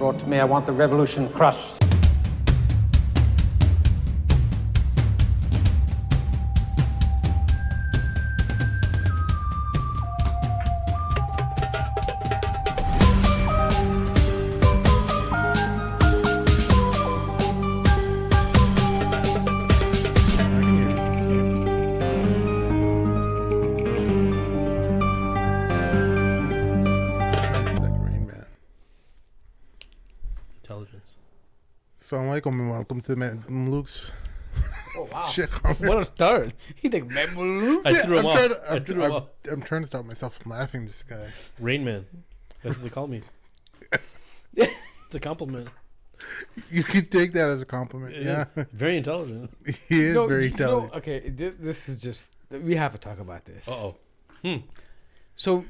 brought to me. I want the revolution crushed. Assalamu alaikum and welcome to the Mamluks. Oh wow! Shit, What a start! He think Mamluks. I threw him off. I'm trying to stop myself from laughing. This guy, Rain Man. That's what they call me. It's a compliment. You can take that as a compliment. Yeah, Very intelligent. he is very intelligent. Okay, this is just we have to talk about this. So,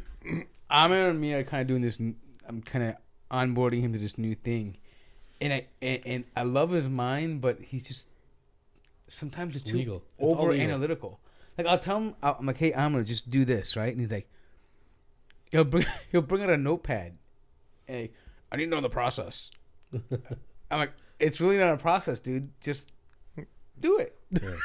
Amir and me are kind of doing this. I'm kind of onboarding him to this new thing, and I love his mind, but he's just sometimes it's too legal. It's over analytical. Like I'll tell him, I'm like, hey, Amir, just do this, right? And he's like, he'll bring out a notepad, and I need to know the process. I'm like, it's really not a process, dude. Just do it. Yeah.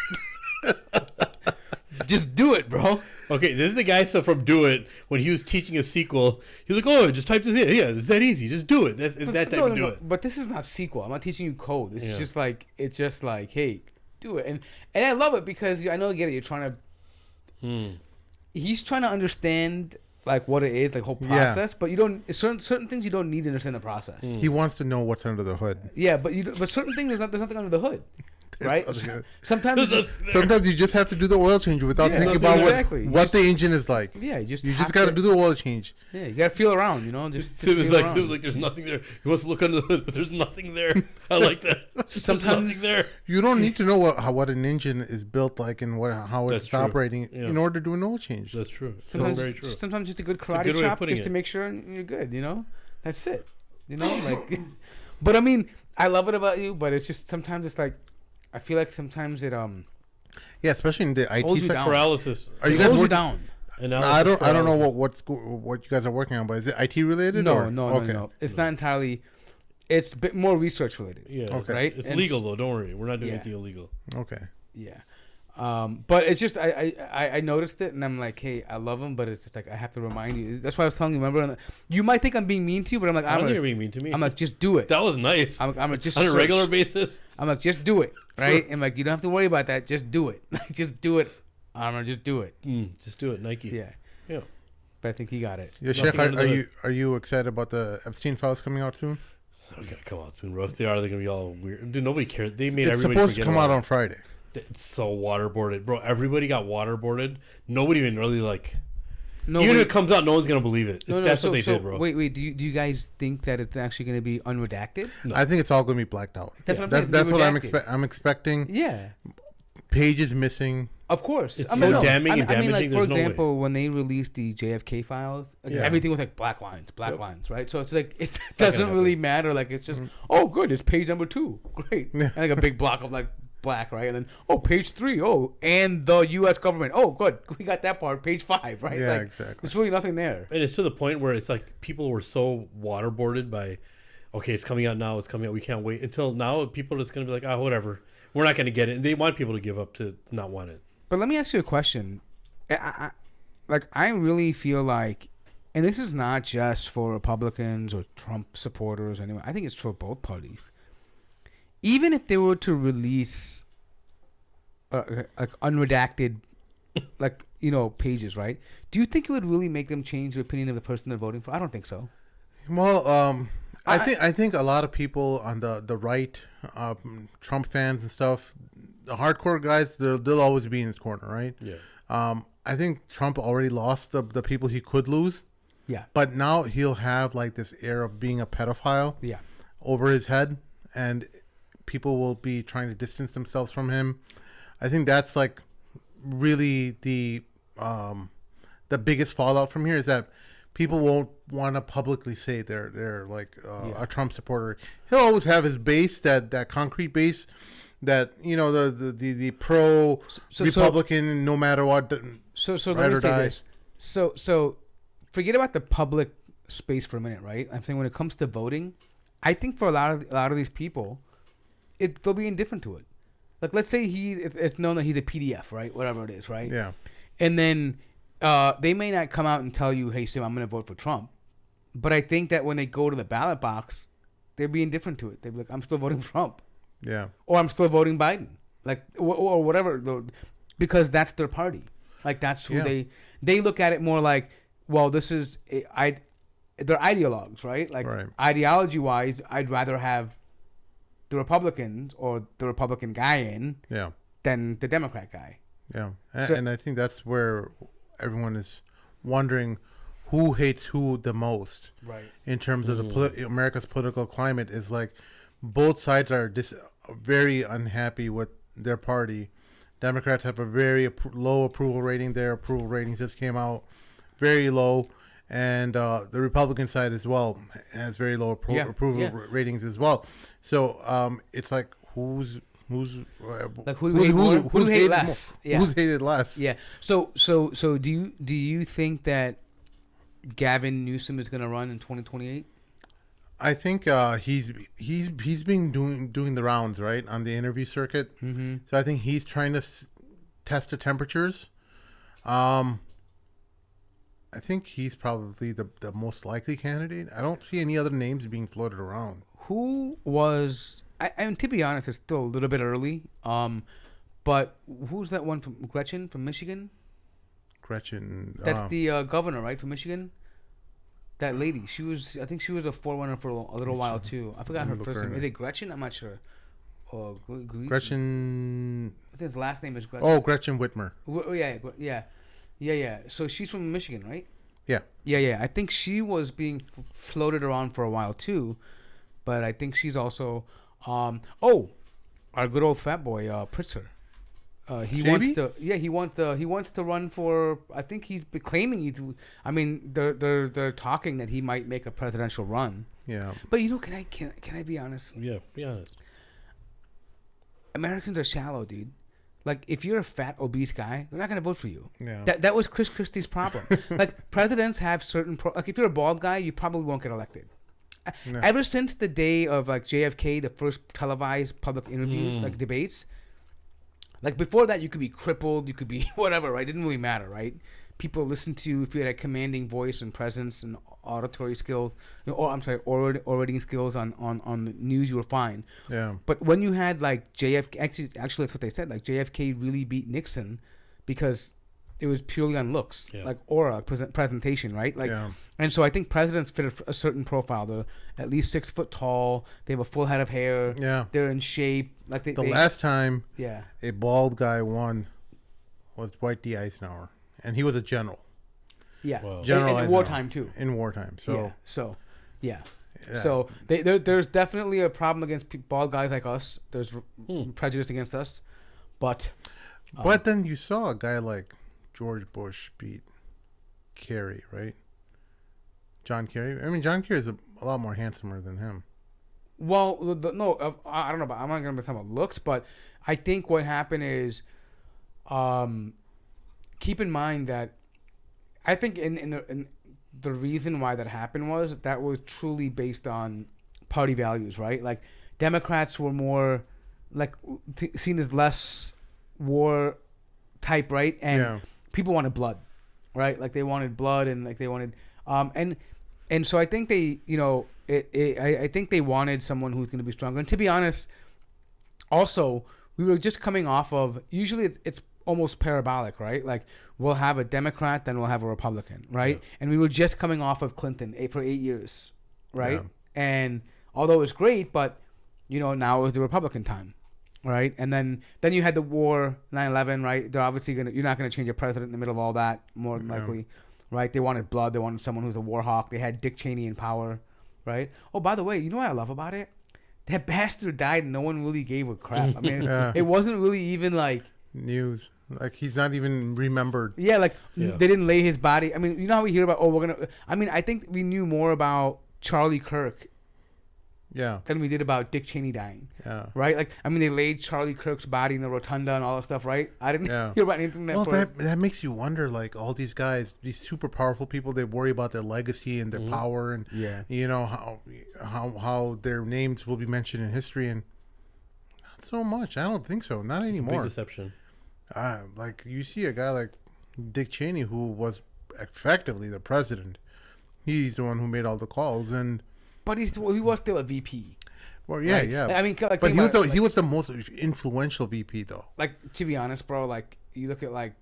Just do it, bro. Okay, this is the guy from Do It. When he was teaching a sequel, he was like, "Oh, just type this in. Yeah, it's that easy. Just do it. It's that type of do it." But this is not SQL. I'm not teaching you code. This is just like hey, do it. And I love it because I know, get it. You're trying to. He's trying to understand like what it is, like whole process. But you don't certain things you don't need to understand the process. He wants to know what's under the hood. Yeah, but certain things there's nothing under the hood. Right? Sometimes you just have to do the oil change without thinking about what the engine is like. Yeah, you just got to do the oil change. Yeah, you got to feel around, you know. It was like there's nothing there. He wants to look under the hood, but there's nothing there. I like that. Sometimes nothing there. You don't need to know what an engine is built like and how it's operating in order to do an oil change. That's true. Sometimes, very true. Sometimes just a good karate chop just to make sure you're good. You know, that's it. You know, like. But I mean, I love it about you, but it's just sometimes it's like. I feel like sometimes it yeah, especially in the IT sector. Paralysis. Are you guys holds you down? No, I don't know what you guys are working on, but is it IT related? No. It's not entirely. It's a bit more research related. Yeah. Okay. Right. It's legal though. Don't worry. We're not doing anything illegal. Okay. Yeah. But it's just I noticed it and I'm like, hey, I love him, but it's just like I have to remind you. That's why I was telling you. Remember, you might think I'm being mean to you, but I'm like, I don't think you're being mean to me. I'm like, just do it. That was nice. I'm like, just on a regular basis. I'm like, just do it, right? And like, you don't have to worry about that. Just do it. Like, just do it. Just do it. Just do it, Nike. Yeah. Yeah. But I think he got it. Yeah, Sheikh, are you excited about the Epstein files coming out soon? They're gonna come out soon, bro. If they are, they're gonna be all weird. Dude, nobody cares. They made it's everybody supposed forget to come out on Friday. It's so waterboarded, bro. Everybody got waterboarded. Nobody even really like. No, even if it comes out, no one's gonna believe it. That's what they did, bro. Wait. Do you guys think that it's actually gonna be unredacted? No. I think it's all gonna be blacked out. That's what I'm expecting. Yeah. Pages missing. Of course. It's damning and damaging. I mean, like, for There's example, no way. when they released the JFK files, everything was like black lines, right? So it's like, it doesn't really matter. Like, it's just, oh, good, it's page number 2. Great. And like a big block of like black, right? And then, page 3. And the U.S. government. Oh, good. We got that part. Page 5, right? Yeah, like, exactly. There's really nothing there. And it's to the point where it's like people were so waterboarded by, okay, it's coming out now. It's coming out. We can't wait. Until now, people are just going to be like, whatever. We're not going to get it. And they want people to give up to not want it. But let me ask you a question. I really feel like, and this is not just for Republicans or Trump supporters anyway. I think it's for both parties. Even if they were to release like unredacted, like, you know, pages, right? Do you think it would really make them change the opinion of the person they're voting for? I don't think so. Well, I think a lot of people on the right, Trump fans and stuff, the hardcore guys, they'll always be in his corner, right? Yeah. I think Trump already lost the people he could lose. Yeah. But now he'll have like this air of being a pedophile. Yeah. Over his head, and people will be trying to distance themselves from him. I think that's like really the biggest fallout from here is that people won't want to publicly say they're like a Trump supporter. He'll always have his base, that concrete base, that, you know, the pro Republican, no matter what. So let me say this. So forget about the public space for a minute, right? I'm saying when it comes to voting, I think for a lot of these people, they'll be indifferent to it. Like, let's say it's known that he's a PDF, right? Whatever it is, right? Yeah. And then they may not come out and tell you, hey, Sim, I'm going to vote for Trump. But I think that when they go to the ballot box, they'll be indifferent to it. They'll be like, I'm still voting Trump. Yeah. Or I'm still voting Biden. Like, or whatever. Because that's their party. Like, that's who they look at it more like, well, this is, they're ideologues, right? Like, ideology-wise, I'd rather have the Republicans or the Republican guy in than the Democrat guy. Yeah. And I think that's where everyone is wondering who hates who the most. Right. In terms of America's political climate is like both sides are very unhappy with their party. Democrats have a very low approval rating. Their approval ratings just came out very low. And the Republican side as well has very low approval ratings as well. So it's like who's like who hate less? Yeah. Who's hated less? Yeah. So do you think that Gavin Newsom is going to run in 2028? I think he's been doing the rounds, right, on the interview circuit. Mm-hmm. So I think he's trying to test the temperatures. I think he's probably the most likely candidate. I don't see any other names being floated around. Who was? And to be honest, it's still a little bit early. But who's that one from Gretchen from Michigan? Gretchen. That's the governor, right, from Michigan. That lady. I think she was a forerunner for a little while too. I forgot her first name. Is it Gretchen? I'm not sure. Gretchen. I think his last name is Gretchen. Oh, Gretchen Whitmer. Yeah. So she's from Michigan, right? Yeah. Yeah. I think she was being floated around for a while too, but I think she's also, our good old fat boy, Pritzker. He wants to run for. I think he's claiming they're talking that he might make a presidential run. Yeah. But can I be honest? Yeah, be honest. Americans are shallow, dude. Like, if you're a fat, obese guy, they're not going to vote for you. Yeah. That was Chris Christie's problem. Like, presidents have certain... like, if you're a bald guy, you probably won't get elected. No. Ever since the day of, like, JFK, the first televised public interviews, like, debates, like, before that, you could be crippled, you could be whatever, right? It didn't really matter, right? People listened to you if you had a commanding voice and presence and auditory skills, orating skills on the news, you were fine. Yeah. But when you had like JFK, actually that's what they said. Like JFK really beat Nixon because it was purely on looks, like aura, presentation, right? Like, and so I think presidents fit a certain profile. They're at least 6 foot tall. They have a full head of hair. Yeah. They're in shape. Like the last time a bald guy won was Dwight D. Eisenhower, and he was a general. Yeah, well, in wartime too. In wartime, so so there's definitely a problem against bald guys like us. There's prejudice against us, but then you saw a guy like George Bush beat Kerry, right? John Kerry. I mean, John Kerry is a lot more handsomer than him. Well, I don't know. I'm not going to talk about looks, but I think what happened is, keep in mind that. I think in the reason why that happened was that was truly based on party values, right? Like Democrats were more like seen as less war type, right? And people wanted blood, right? Like they wanted blood and like they wanted and so I think they, I think they wanted someone who's going to be stronger. And to be honest, also we were just coming off of usually it's almost parabolic, right? Like we'll have a Democrat, then we'll have a Republican, right? Yeah. And we were just coming off of Clinton for 8 years, right? Yeah. And although it was great, but now it was the Republican time, right? And then you had the war, 9/11, right? They're obviously you're not gonna change a president in the middle of all that, more than likely, right? They wanted blood. They wanted someone who's a war hawk. They had Dick Cheney in power, right? Oh, by the way, you know what I love about it? That bastard died and no one really gave a crap. I mean, it wasn't really even like news. Like he's not even remembered. Yeah, like they didn't lay his body. I mean, you know how we hear about I think we knew more about Charlie Kirk Yeah. than we did about Dick Cheney dying. Yeah. Right? Like, I mean, they laid Charlie Kirk's body in the rotunda and all that stuff, right? I didn't hear about anything that. Well, for, that makes you wonder. Like all these guys, these super powerful people, they worry about their legacy and their power, and you know how their names will be mentioned in history, and not so much. I don't think so. Not anymore. It's a big deception. Like you see a guy like Dick Cheney, who was effectively the president. He's the one who made all the calls, but he was still a VP. Well, yeah, right? yeah. I mean, like, but he was the most influential VP, though. Like, to be honest, bro, like, you look at, like,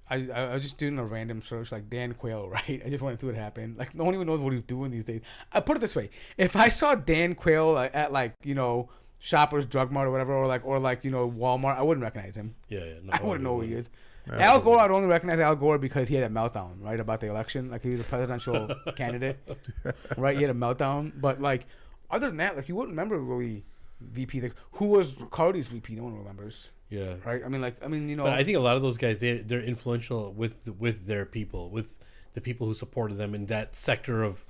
I was just doing a random search, like, Dan Quayle, right? I just wanted to see what happened. Like, no one even knows what he's doing these days. I put it this way. If I saw Dan Quayle at, like, you know, Shoppers Drug Mart or whatever, or like, you know, Walmart, I wouldn't recognize him. Yeah. No, I wouldn't know who he is. Absolutely. Al Gore, I'd only recognize Al Gore because he had a meltdown, right, about the election. Like, he was a presidential candidate, right? He had a meltdown. But, like, other than that, like, you wouldn't remember really VP. Like, who was Cardi's VP? No one remembers. Yeah. Right? You know. But I think a lot of those guys, they're influential with their people, with the people who supported them in that sector of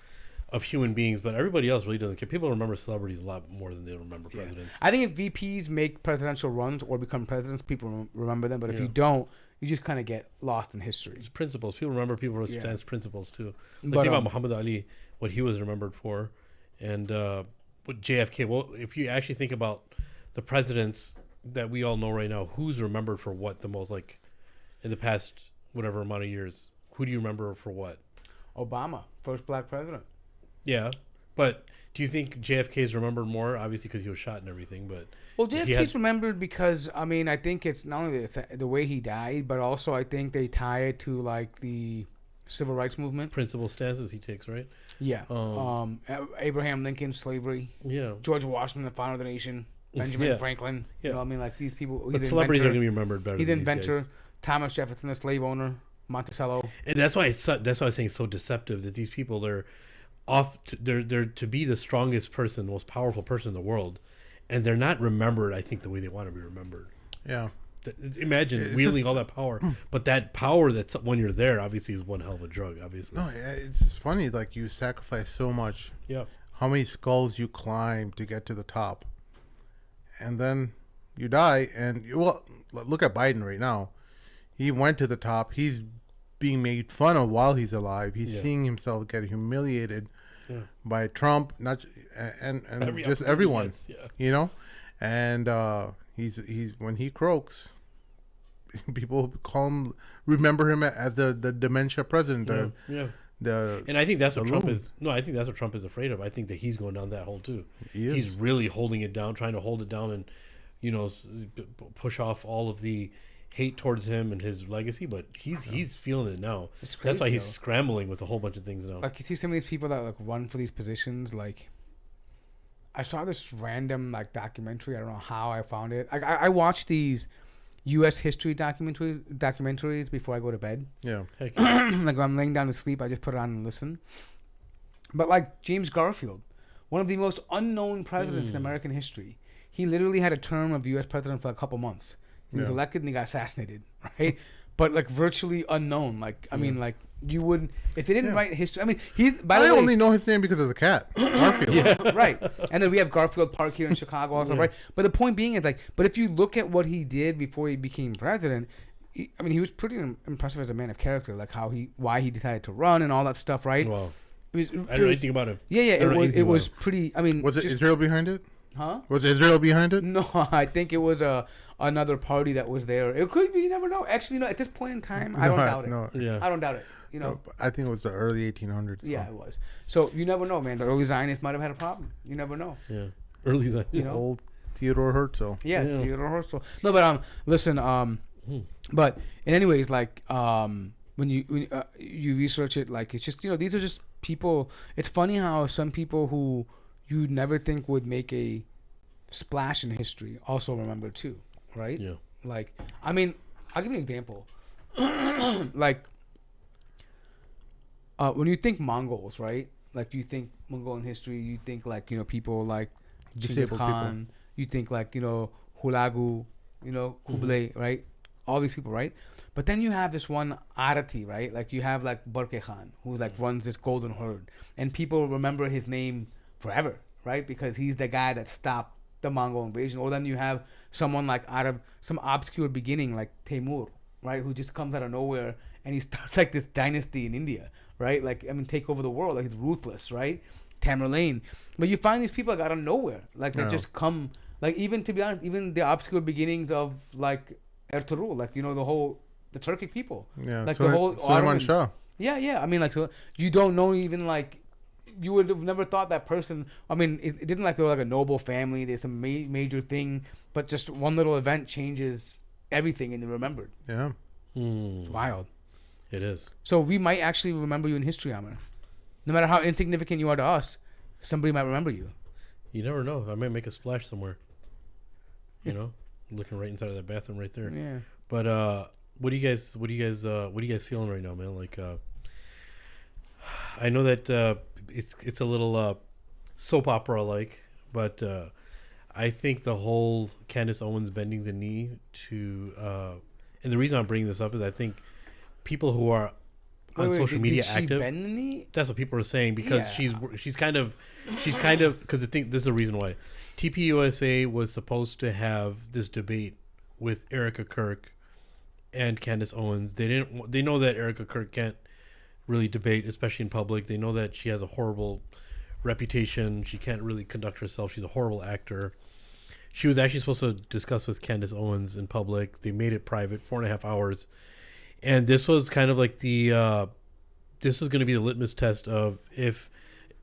human beings. But everybody else really doesn't care. People remember celebrities a lot more than they remember presidents. I think if VPs make presidential runs or become presidents, people remember them. But if you don't, you just kind of get lost in history. It's principles. People remember people as principles too. Like, But, think about Muhammad Ali, what he was remembered for, and with JFK. Well, if you actually think about the presidents that we all know right now, who's remembered for what the most, like, in the past whatever amount of years? Who do you remember for what? Obama, first black president. Yeah, but do you think JFK is remembered more? Obviously, because he was shot and everything. But well, JFK's remembered because I mean, I think it's not only the way he died, but also I think they tie it to like the civil rights movement, principal stances he takes, right? Yeah. Abraham Lincoln, slavery. Yeah. George Washington, the founder of the nation. Benjamin Franklin. Yeah. You know, I mean, like these people. But celebrities are going to be remembered better. He's than the these inventor. guys. Thomas Jefferson, the slave owner. Monticello. And that's why that's why I was saying it's so deceptive that these people they're to be the strongest person, the most powerful person in the world, and they're not remembered. I think the way they want to be remembered. Yeah. Imagine wielding all that power, but that power that's when you're there, obviously, is one hell of a drug. Obviously. No, it's just funny. Like you sacrifice so much. Yeah. How many skulls you climb to get to the top, and then you die. And well, look at Biden right now. He went to the top. He's being made fun of while he's alive. He's seeing himself get humiliated by Trump, and just everyone. You know, and he's when he croaks, people remember him as the dementia president. And I think that's what Trump is. No, I think that's what Trump is afraid of. I think that he's going down that hole too. He's really holding it down, trying to hold it down, and push off all of the hate towards him and his legacy. But he's feeling it now. It's crazy, that's why he's scrambling with a whole bunch of things now. Like you see some of these people that like run for these positions. Like I saw this random like documentary. I don't know how I found it. I watch these U.S. history documentaries before I go to bed. Yeah. Like when I'm laying down to sleep, I just put it on and listen. But like James Garfield, one of the most unknown presidents in American history, he literally had a term of U.S. president for a couple months. He was elected and he got assassinated, right? But like virtually unknown. Like I mean, like you wouldn't if they didn't write history. I mean, I only know his name because of the cat, Garfield. Right. And then we have Garfield Park here in Chicago, also, right? But the point being is like, but if you look at what he did before he became president, he was pretty impressive as a man of character, like why he decided to run and all that stuff, right? Wow. I don't know anything about him. Yeah, it was pretty. I mean, was it Israel behind it? Huh? Was Israel behind it? No, I think it was another party that was there. It could be. You never know. Actually, at this point in time, I don't doubt it. No. Yeah. I don't doubt it. No, I think it was the early 1800s. Yeah, it was. So you never know, man. The early Zionists might have had a problem. You never know. Yeah. Early Zionists. Old Theodore Herzl. Yeah, Theodore Herzl. No, but listen. But anyways, like when you research it, like it's just these are just people. It's funny how some people who you'd never think would make a splash in history also remember too, right? Yeah. Like, I mean, I'll give you an example. Like, when you think Mongols, right? Like, you think Mongolian history, you think like, people like Genghis Khan, you think like, Hulagu, Kublai, right? All these people, right? But then you have this one oddity, right? Like, you have like Barke Khan, who like runs this golden herd, and people remember his name forever, right? Because he's the guy that stopped the Mongol invasion. Or then you have someone like out of some obscure beginning like Timur, right? Who just comes out of nowhere and he starts like this dynasty in India, right? Like, I mean, take over the world. Like, he's ruthless, right? Tamerlane. But you find these people like out of nowhere. Like, they just come, like, even to be honest, even the obscure beginnings of like Ertugrul, like, you know, the Turkic people. Yeah, like so the whole Suleiman Shah. Yeah. I mean, like, so you don't know even like, you would have never thought that person. I mean, it didn't like they were like a noble family. There's some major thing, but just one little event changes everything, and they're remembered. Yeah, it's wild. It is. So we might actually remember you in history, Amr. No matter how insignificant you are to us, somebody might remember you. You never know. I might make a splash somewhere. You know, looking right inside of that bathroom right there. Yeah. But what are you guys feeling right now, man? Like, I know that it's a little soap opera like, but I think the whole Candace Owens bending the knee to, and the reason I'm bringing this up is I think people who are on social media active. Did she bend the knee? That's what people are saying because she's kind of because I think this is the reason why TPUSA was supposed to have this debate with Erica Kirk and Candace Owens. They know that Erica Kirk can't really debate, especially in public. They know that she has a horrible reputation. She can't really conduct herself. She's a horrible actor. She was actually supposed to discuss with Candace Owens in public. They made it private, 4.5 hours. And this was kind of like this was going to be the litmus test of if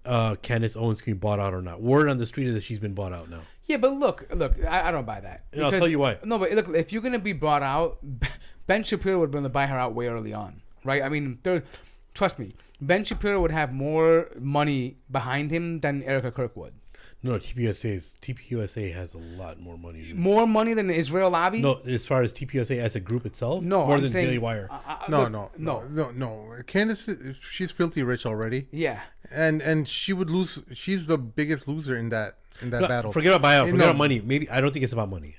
Candace Owens can be bought out or not. Word on the street is that she's been bought out now. Yeah, but look, I don't buy that. I'll tell you why. No, but look, if you're going to be bought out, Ben Shapiro would have been able to buy her out way early on, right? I mean, trust me, Ben Shapiro would have more money behind him than Erica Kirk would. No, TPUSA has a lot more money. More money than the Israel lobby? No, as far as TPUSA as a group itself? No, more I'm than saying, Daily Wire. No. Candace, she's filthy rich already. Yeah. And she would lose. She's the biggest loser in that battle. Forget about buyout. Forget about money. Maybe I don't think it's about money.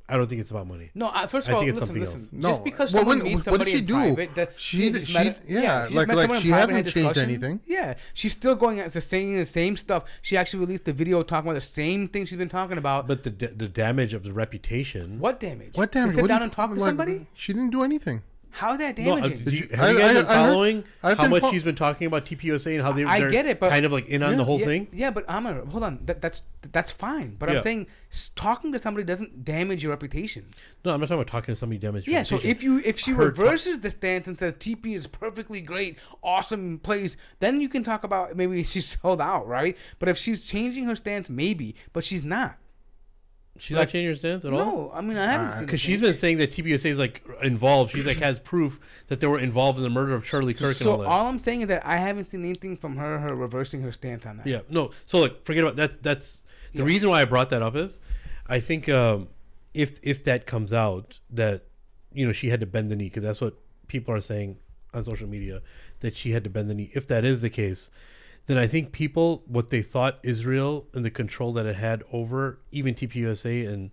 No, first of all, listen. No. Just because someone meets somebody in private, she hasn't changed anything. Yeah, she's still going to saying the same stuff. She actually released the video talking about the same thing she's been talking about. But the damage of the reputation. What damage? What damage? To sit down and talk to somebody? She didn't do anything. How is that damaging? Have you guys been following how much she's been talking about TPUSA and how they're get it, but kind of like in on the whole thing? Yeah, but hold on. That's fine. But I'm saying talking to somebody doesn't damage your reputation. No, I'm not talking about talking to somebody damage your reputation. So if she reverses the stance and says TP is perfectly great, awesome place, then you can talk about maybe she's sold out, right? But if she's changing her stance, maybe, but she's not. She's not changing her stance at all? No, I mean, I haven't. Because she's been saying that TPUSA is like involved. She's like has proof that they were involved in the murder of Charlie Kirk and all that. So all I'm saying is that I haven't seen anything from her reversing her stance on that. Yeah, no. So like, forget about that. That's the reason why I brought that up is, I think if that comes out that she had to bend the knee, because that's what people are saying on social media, that she had to bend the knee. If that is the case, then I think people, what they thought Israel and the control that it had over even TPUSA and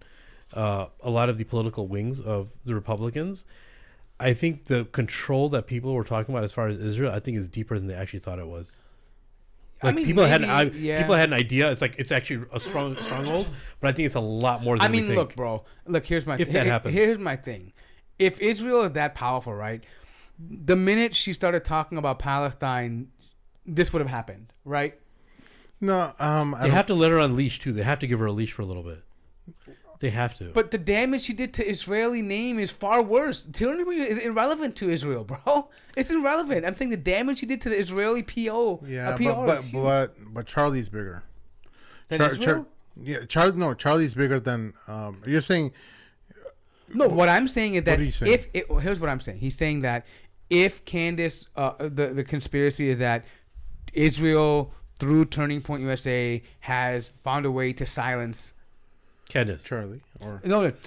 a lot of the political wings of the Republicans, I think the control that people were talking about as far as Israel, I think is deeper than they actually thought it was. Like, I mean, people had an idea. It's like it's actually a stronghold, but I think it's a lot more than we think. Look, bro. Look, here's my. If that happens, here's my thing. If Israel is that powerful, right? The minute she started talking about Palestine, this would have happened, right? No, they have to let her on leash too. They have to give her a leash for a little bit. They have to. But the damage she did to Israeli name is far worse. Tyranny is irrelevant to Israel, bro. It's irrelevant. I'm saying the damage she did to the Israeli PO. Yeah, but Charlie's bigger. Than Israel? Charlie's bigger than. You're saying. No, what I'm saying is that here's what I'm saying. He's saying that if Candace, the conspiracy is that Israel through Turning Point USA has found a way to silence Candace, Charlie,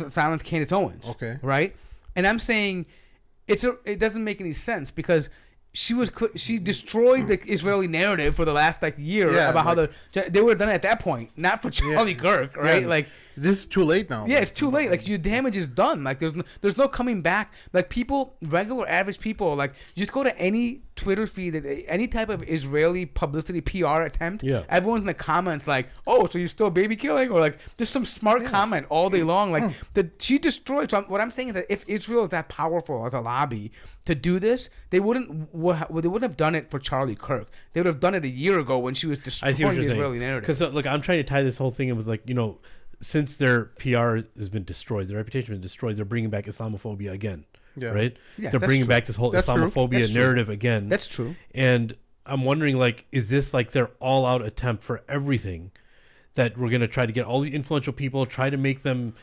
silence Candace Owens. Okay, right? And I'm saying it doesn't make any sense because she destroyed the Israeli narrative for the last year about how they were done at that point, not for Charlie Kirk, right? Yeah, this is too late now. Yeah, it's too late. Your damage is done. There's no coming back. Regular average people, you just go to any Twitter feed, that any type of Israeli publicity PR attempt, Yeah. everyone's in the comments like, "Oh, so you're still baby killing?" Or like, just some smart comment all day long. Like that she destroyed. So what I'm saying is that if Israel is that powerful as a lobby to do this, they wouldn't have done it for Charlie Kirk. They would have done it a year ago when she was I see what destroying you're the saying. Israeli narrative. Because look, I'm trying to tie this whole thing in with like, you know, since their PR has been destroyed, their reputation has been destroyed, they're bringing back Islamophobia again. Yeah. Right? Yeah, They're that's bringing true. back this whole That's true. Islamophobia That's true. narrative again. That's true. And I'm wondering, like, is this like their all-out attempt for everything, that we're going to try to get all the influential people, try to make them,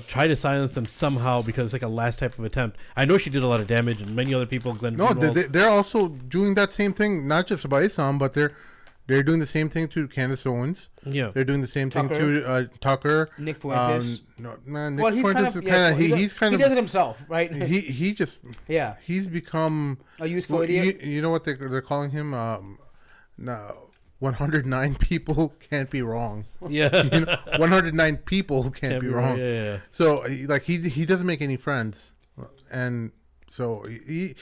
try to silence them somehow, because it's like a last type of attempt. I know she did a lot of damage, and many other people, Glenn No, Greenwald. they're also doing that same thing, not just about Islam, but they're doing the same thing to Candace Owens. Yeah. They're doing the same thing Tucker. to Tucker. Nick Fuentes. Nick Well, he's Fuentes is kind of he's kind he of does it himself, right? he just yeah. he's become A useful well, idiot. you know what they're calling him? No, 109 people can't be wrong. Yeah. You know, 109 people can't be wrong. Yeah. So he doesn't make any friends, and so he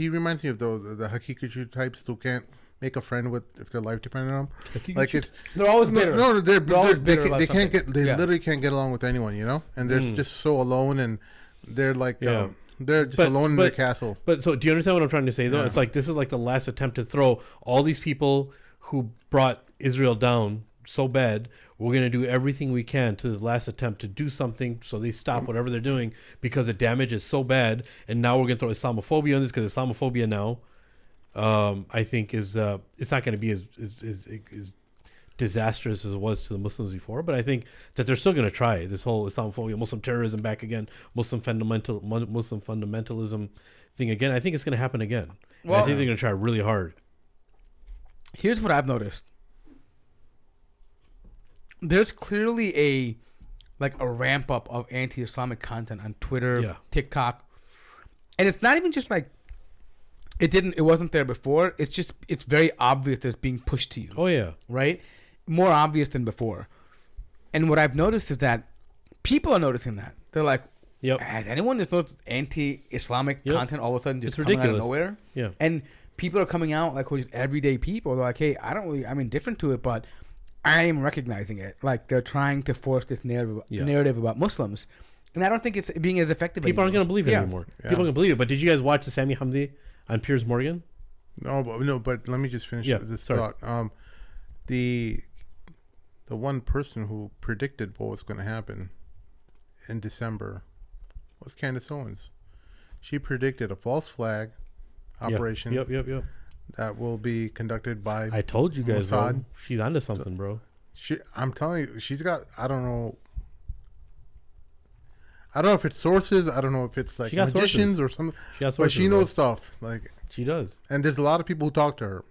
reminds me of the Hakikuchu types who can't make a friend with if their life depended on them. Like it's They're always bitter. No, They're always bitter they about can't something. they Yeah. literally can't get along with anyone, you know, and they're just so alone, and they're like Yeah. they're just But- alone in but- their castle. But so, do you understand what I'm trying to say, though? Yeah. It's like this is like the last attempt to throw all these people who brought Israel down so bad. We're going to do everything we can to this last attempt to do something so they stop whatever they're doing, because the damage is so bad. And now we're going to throw Islamophobia on this, because Islamophobia now, I think, is it's not going to be as disastrous as it was to the Muslims before. But I think that they're still going to try this whole Islamophobia, Muslim terrorism back again, Muslim fundamentalism thing again. I think it's going to happen again. And I Well- think they're going to try really hard. Here's what I've noticed. There's clearly a ramp up of anti-Islamic content on Twitter, Yeah. TikTok, and it's not even just like it wasn't there before. It's very obvious that it's being pushed to you, Oh yeah. right? More obvious than before. And what I've noticed is that people are noticing that. They're like, Yep. has anyone just noticed anti-Islamic Yep. content all of a sudden just It's coming out of ridiculous. nowhere? Yeah. And people are coming out like who are just everyday people. They're like, hey, I'm indifferent to it, but I am recognizing it. Like they're trying to force this narrative about Muslims, and I don't think it's being as effective. People aren't going to believe it anymore. Yeah. People aren't going to believe it. But did you guys watch the Sami Hamdi on Piers Morgan? No, but let me just finish Yeah, this sorry. thought. The one person who predicted what was going to happen in December was Candace Owens. She predicted a false flag operation Yep. that will be conducted by I told you guys, bro. Mossad. She's onto something, bro. I'm telling you, she's got. I don't know if it's sources. I don't know if it's like She got magicians or something. She got But sources, she bro. knows stuff. Like, She does. and there's a lot of people who talk to her,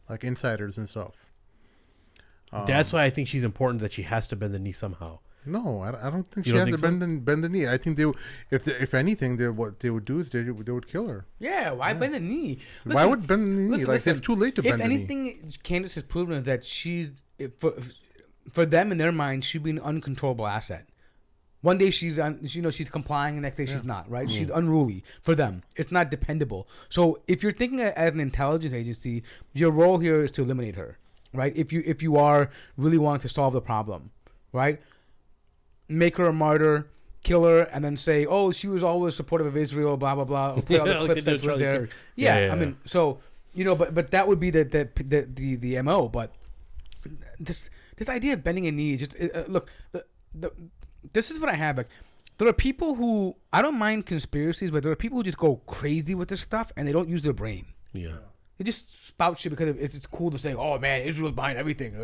like insiders and stuff. That's why I think she's important, that she has to bend the knee somehow. No, I don't think You she don't has to think bend the knee. I think if anything, what they would do is they would kill her. Yeah, why bend the knee? Why would bend the knee? Like it's too late to bend If the knee. anything, Candace has proven is that she's for them in their mind, she'd be an uncontrollable asset. One day she's complying, the next day she's not. Right? She's unruly for them. It's not dependable. So if you're thinking as an intelligence agency, your role here is to eliminate her. Right? If you are really wanting to solve the problem, right? Make her a martyr, kill her, and then say, "Oh, she was always supportive of Israel." Blah blah blah. Play all the Like clips they did that with were Charlie there. Kirk. Yeah, Yeah. I mean, so but that would be the MO. But this idea of bending a knee, just look, this is what I have. Like, there are people who I don't mind conspiracies, but there are people who just go crazy with this stuff and they don't use their brain. Yeah. They just spout shit because it's cool to say, "Oh man, Israel's behind everything.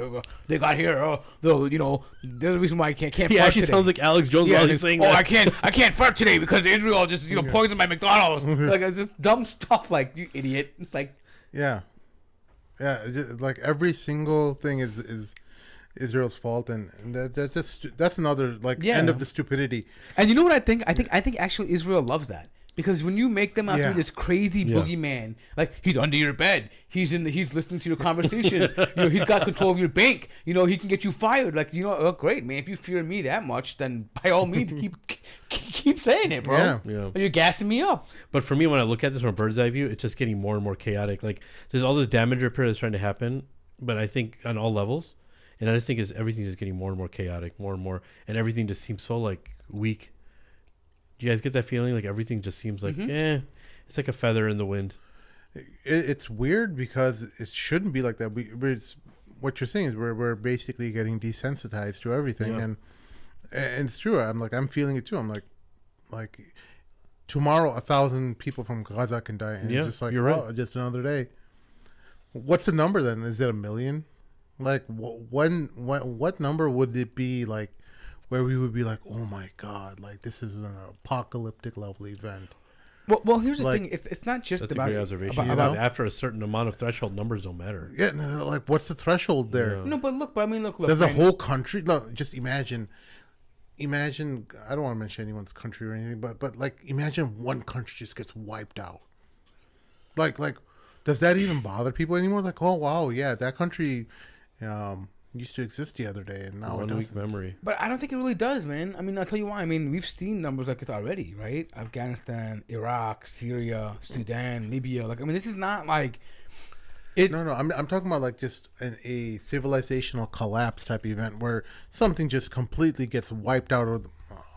They got here. They're the reason why I can't He fart actually today." sounds like Alex Jones while he's saying "Oh, that. I can't fart today because Israel just poisoned my McDonald's." Like it's just dumb stuff. Like, you idiot. It's like, Yeah, like every single thing is Israel's fault, and that's another end of the stupidity. and you know what I think? I think actually Israel loves that. Because when you make them out to Yeah. be this crazy boogeyman, like he's under your bed, he's listening to your conversations, he's got control of your bank, he can get you fired. Like, oh great man, if you fear me that much, then by all means Keep saying it, bro. Yeah. Yeah. You're gassing me up. But for me, when I look at this from a bird's eye view, it's just getting more and more chaotic. Like there's all this damage repair that's trying to happen, but I think on all levels, and I just think everything's just getting more and more chaotic, more and more, and everything just seems so like weak. Do you guys get that feeling? Like everything just seems like, it's like a feather in the wind. It's weird because it shouldn't be like that. What you're saying is we're basically getting desensitized to everything, and it's true. I'm feeling it too. I'm like tomorrow 1,000 people from Gaza can die, and it's just like, you're right. oh, just another day. What's the number then? Is it 1 million? Like what number would it be like where we would be like, oh my God, like this is an apocalyptic level event? Well, here's the thing. It's not just That's about a great observation. about After a certain amount of threshold, numbers don't matter. Yeah, no, like what's the threshold there? Yeah. no, but look. There's a whole country. No, just imagine. I don't want to mention anyone's country or anything, but like imagine one country just gets wiped out. Like, does that even bother people anymore? Like, oh wow, yeah, that country used to exist the other day, and now it 1 doesn't. week memory. But I don't think it really does, man. I mean, I'll tell you why. I mean, we've seen numbers like this already, right? Afghanistan, Iraq, Syria, Sudan, Libya. Like, I mean, this is not like it. No, I'm talking about like just a civilizational collapse type event where something just completely gets wiped out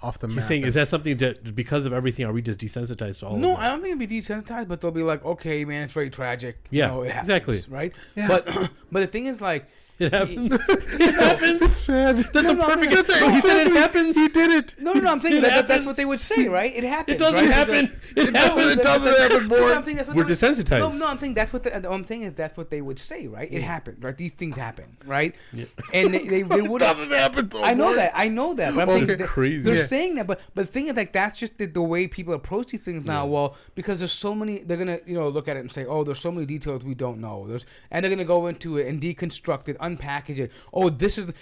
off the map. He's saying, is that something that because of everything, are we just desensitized to all of No, that? I don't think it'd be desensitized, but they'll be like, okay, man, it's very tragic. Yeah, you know, it happens, exactly. right? Yeah. But the thing is, like, It happens. It happens. It's sad. That's a perfect answer. He said it happens. He did it. No, I'm saying that's what they would say, right? It happens. It doesn't right? happen. It happens. It doesn't happen more. I'm saying that's what We're they would- desensitized. No, I'm saying that's what I'm saying is that's what they would say, right? It happened, right? These things happen, right? And they would. It doesn't happen. Though, I know Lord. that. But I'm Okay. saying Crazy. They're Yeah. saying that, but the thing is, like, that's just the way people approach these things now. Well, because there's so many, they're gonna look at it and say, oh, there's so many details we don't know. And they're gonna go into it and deconstruct it, unpackage it. Oh,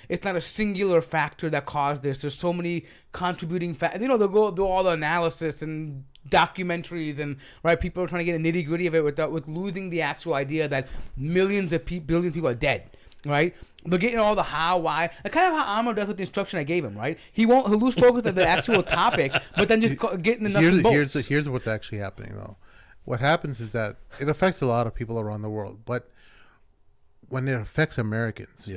it's not a singular factor that caused this. There's so many contributing factors. They'll go do all the analysis and documentaries and right. People are trying to get the nitty gritty of it with losing the actual idea that billions of people are dead. Right? They're getting all the how, why. Kind of how Amr does with the instruction I gave him. Right? He'll lose focus of the actual topic, but then just getting the nuts and bolts. Here's what's actually happening though. What happens is that it affects a lot of people around the world, but when it affects Americans,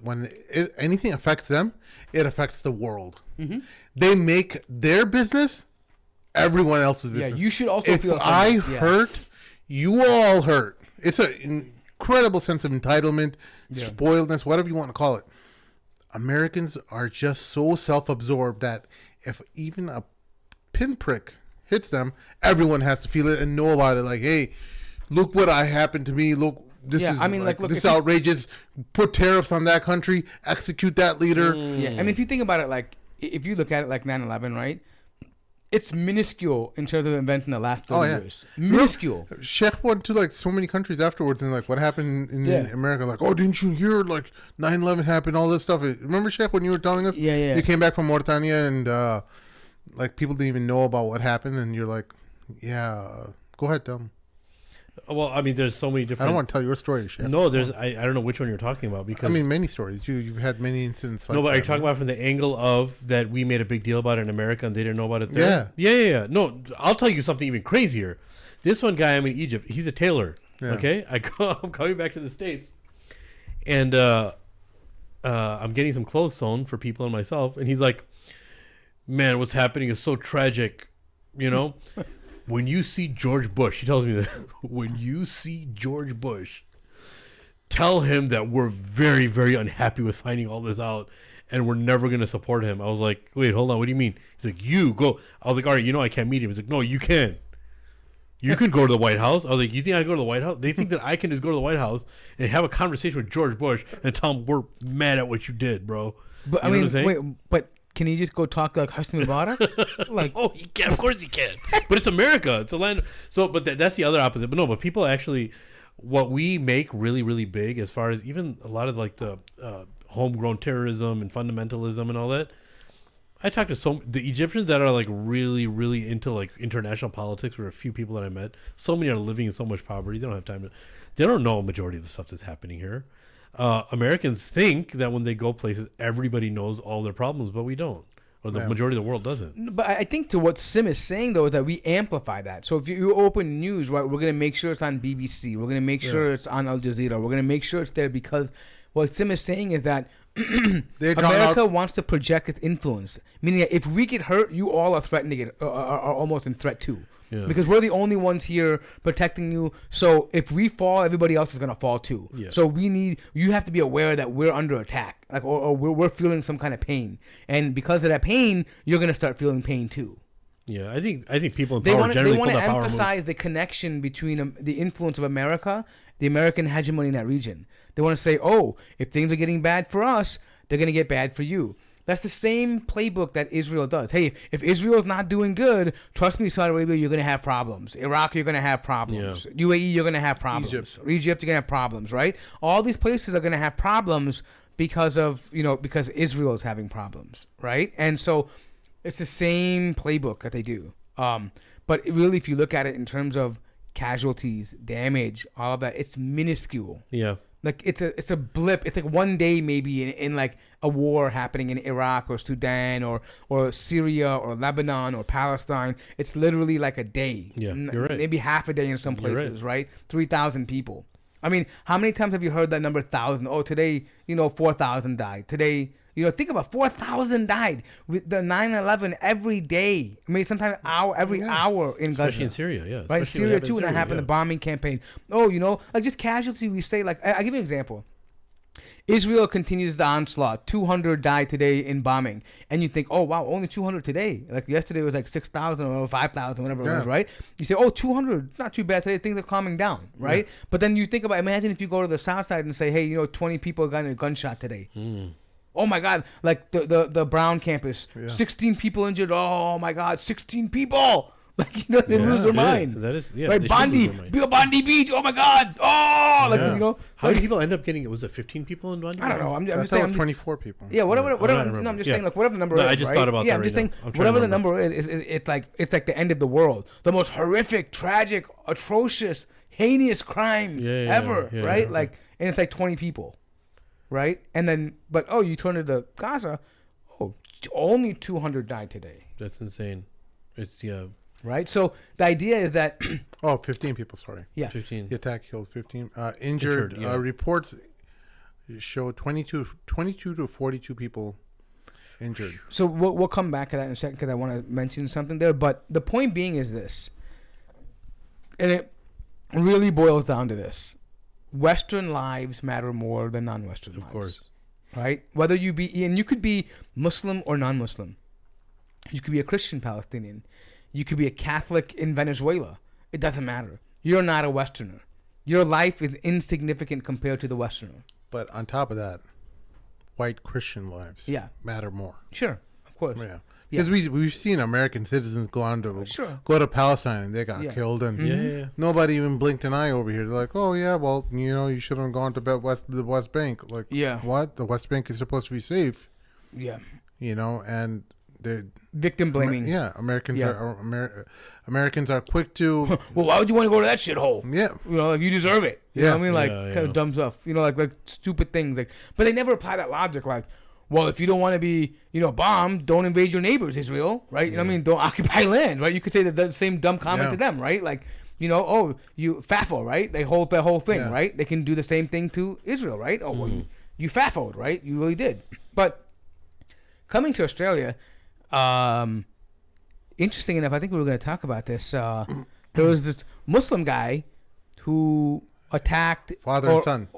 when anything affects them, it affects the world. Mm-hmm. They make their business everyone else's business. Yeah, you should also if feel. I hurt, you all hurt. It's an incredible sense of entitlement, spoiledness, whatever you want to call it. Americans are just so self-absorbed that if even a pinprick hits them, everyone has to feel it and know about it. Like, hey, look what happened to me. Look. This is look, this is outrageous. Put tariffs on that country. Execute that leader. Yeah, I mean, if you think about it, like, if you look at it like 9/11, right? It's minuscule in terms of events in the last 30 years. Minuscule. Sheikh went to like so many countries afterwards and like what happened in America. Like, oh, didn't you hear like 9/11 happened? All this stuff. Remember, Sheikh, when you were telling us? Yeah. You came back from Mauritania and like people didn't even know about what happened, and you're like, yeah, go ahead, tell them. Well, I mean, there's so many different. I don't want to tell your story, Sheikh. No, I don't know which one you're talking about because I mean many stories. You've had many incidents. Like no, but that, are you talking about from the angle of that we made a big deal about it in America and they didn't know about it there? Yeah. No, I'll tell you something even crazier. This one guy, I'm in Egypt. He's a tailor. Yeah. Okay, I'm coming back to the States, and I'm getting some clothes sewn for people and myself, and he's like, "Man, what's happening is so tragic," you know. When you see George Bush, he tells me that when you see George Bush, tell him that we're very, very unhappy with finding all this out and we're never going to support him. I was like, wait, hold on. What do you mean? He's like, you go. I was like, all right, I can't meet him. He's like, no, you can. You can go to the White House. I was like, you think I go to the White House? They think that I can just go to the White House and have a conversation with George Bush and tell him we're mad at what you did, bro. But you know what I'm saying? wait, but can he just go talk like Husni Mubarak? Like, oh, he can. Of course he can. But it's America. It's a land. So, but that's the other opposite. But no, but people actually, what we make really, really big as far as even a lot of like the homegrown terrorism and fundamentalism and all that. I talked to the Egyptians that are like really, really into like international politics. Were a few people that I met. So many are living in so much poverty. They don't have time they don't know a majority of the stuff that's happening here. Americans think that when they go places, everybody knows all their problems, but we don't. or the majority of the world doesn't. But I think to what Sim is saying though is that we amplify that. So if you open news, right, we're gonna make sure it's on BBC. We're gonna make sure it's on Al Jazeera. We're gonna make sure it's there because what Sim is saying is that America wants to project its influence. Meaning that if we get hurt, you all are threatened to get are almost in threat too. Yeah. Because we're the only ones here protecting you. So if we fall, everybody else is gonna fall too. Yeah. So you have to be aware that we're under attack, like or we're feeling some kind of pain, and because of that pain, you're gonna start feeling pain too. Yeah, I think people in power generally want to emphasize the connection between the influence of America, the American hegemony in that region. They want to say, oh, if things are getting bad for us, they're gonna get bad for you. That's the same playbook that Israel does. Hey, if Israel's not doing good, trust me, Saudi Arabia, you're going to have problems. Iraq, you're going to have problems. Yeah. UAE, you're going to have problems. Egypt, you're going to have problems, right? All these places are going to have problems because Israel is having problems, right? And so it's the same playbook that they do. But really, if you look at it in terms of casualties, damage, all of that, it's minuscule. Yeah. Like it's a blip. It's like one day maybe in like a war happening in Iraq or Sudan or Syria or Lebanon or Palestine. It's literally like a day. Yeah, you're right. Maybe half a day in some places, right? 3,000 people. I mean, how many times have you heard that number 1,000? Oh, today, 4,000 died. Today, think about 4,000 died with the 9/11 every day. I mean, sometimes every hour in Gaza. Especially in Syria, yeah. Right, Syria too, when that happened, the bombing campaign. Oh, like just casualty, we say, like, I'll give you an example. Israel continues the onslaught. 200 died today in bombing. And you think, oh, wow, only 200 today. Like yesterday was like 6,000 or 5,000, whatever it was, right? You say, oh, 200, not too bad today. Things are calming down, right? Yeah. But then you think about, imagine if you go to the south side and say, hey, 20 people got in a gunshot today. Oh my God! Like the Brown campus, 16 people injured. Oh my God, 16 people! Like they lose their mind. That is right. Bondi Beach. Oh my God! Oh, How many people end up getting it? Was it 15 people in Bondi? I don't know. I'm just saying. 24 people. Yeah, whatever. No, I'm just saying. Like whatever the number is. I just thought about that. Yeah, I'm just saying. Whatever the number is, it's like the end of the world. The most horrific, tragic, atrocious, heinous crime ever. Right? Like, and it's like 20 people. Right? And then, you turn to the Gaza, only 200 died today. That's insane. It's, Right? So the idea is that... 15 people, sorry. Yeah. 15. The attack killed 15. Injured. Reports show 22 to 42 people injured. So we'll come back to that in a second because I want to mention something there. But the point being is this, and it really boils down to this. Western lives matter more than non-Western lives. Of course. Right? Whether you could be Muslim or non-Muslim. You could be a Christian Palestinian. You could be a Catholic in Venezuela. It doesn't matter. You're not a Westerner. Your life is insignificant compared to the Westerner. But on top of that, white Christian lives matter more. Sure. Of course. Yeah. Because we've seen American citizens go to Palestine and they got killed, and nobody even blinked an eye over here. They're like, oh yeah, well you shouldn't have gone to the West Bank. Like, what? The West Bank is supposed to be safe. Yeah. And the victim blaming. Americans are quick to. Well, why would you want to go to that shithole? Yeah. Like you deserve it. You know what I mean? Like kind of dumb stuff. Like stupid things. Like, but they never apply that logic. Like, well, if you don't want to be, bombed, don't invade your neighbors, Israel, right? You know what I mean? Don't occupy land, right? You could say the same dumb comment to them, right? Like, oh, you FAFO, right? They hold the whole thing, right? They can do the same thing to Israel, right? Oh, well, you FAFO'd, right? You really did. But coming to Australia, interesting enough, I think we were going to talk about this. There was this Muslim guy who attacked... Father and son.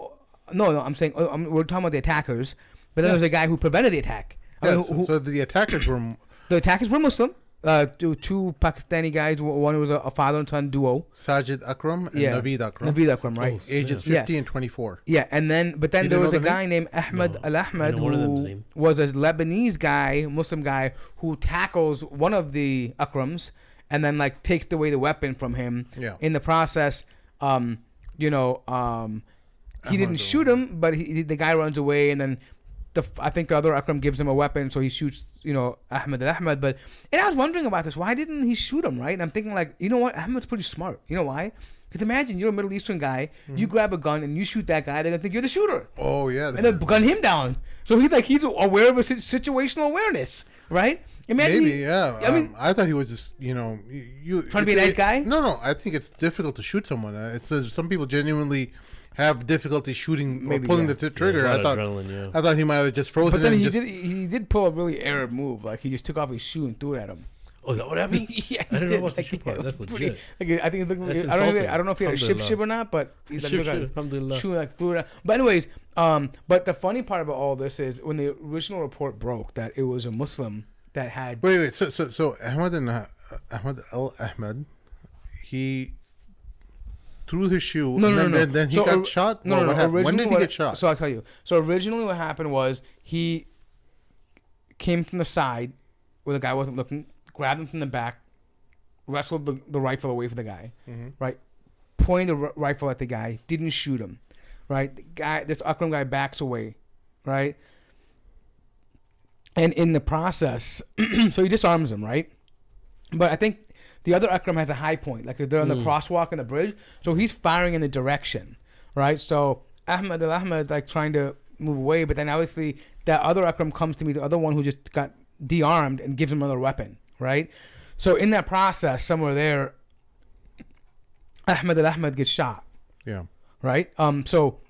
No, I'm saying, we're talking about the attackers. But then there was a guy who prevented the attack. So the attackers were... The attackers were Muslim. Two Pakistani guys. One was a father and son duo. Sajid Akram and Naveed Akram. Naveed Akram, right. Ages 50 and 24. Yeah, and then there was a guy named Ahmed Al-Ahmed who was a Lebanese guy, Muslim guy, who tackles one of the Akrams and then takes away the weapon from him. Yeah. In the process, he didn't shoot him, but the guy runs away, and then I think the other Akram gives him a weapon, so he shoots, Ahmed Al-Ahmed. And I was wondering about this. Why didn't he shoot him, right? And I'm thinking, you know what? Ahmed's pretty smart. You know why? Because imagine you're a Middle Eastern guy, you grab a gun and you shoot that guy, they're gonna think you're the shooter, Oh yeah. and then gun him down. So he's aware of a situational awareness, right? Imagine Maybe, yeah. I mean, I thought he was just, you trying to be a nice guy. No. I think it's difficult to shoot someone. Some people genuinely have difficulty shooting Maybe, or pulling yeah. the trigger. Yeah, I thought, adrenaline, yeah. I thought he might have just frozen. But then and he did pull a really Arab move. Like he just took off his shoe and threw it at him. Oh, is that what happened? Yeah, I didn't know about the like, shoe part. That's pretty- legit. Like, I think it looked. That's I insulting. don't know if he had a ship or not, but he's like, Ship, look at ship, his alhamdulillah. shoe like threw it at. But anyways, but the funny part about all this is when the original report broke that it was a Muslim that had. Wait. So Ahmed Al-Ahmed, he threw his shoe. No. Then he got shot. No. What happened? When did he get shot? So I'll tell you. So originally, what happened was he came from the side where the guy wasn't looking, grabbed him from the back, wrestled the rifle away from the guy, right? Pointed the rifle at the guy, didn't shoot him, right? The guy, this Akram guy, backs away, right? And in the process, so he disarms him, right? But I think the other Akram has a high point, like they're on the crosswalk on the bridge, so he's firing in the direction, right? So Ahmed Al-Ahmed like trying to move away, but then obviously that other Akram comes to me, the other one who just got de-armed, and gives him another weapon, right? So in that process, somewhere there, Ahmed Al-Ahmed gets shot, Yeah. right? So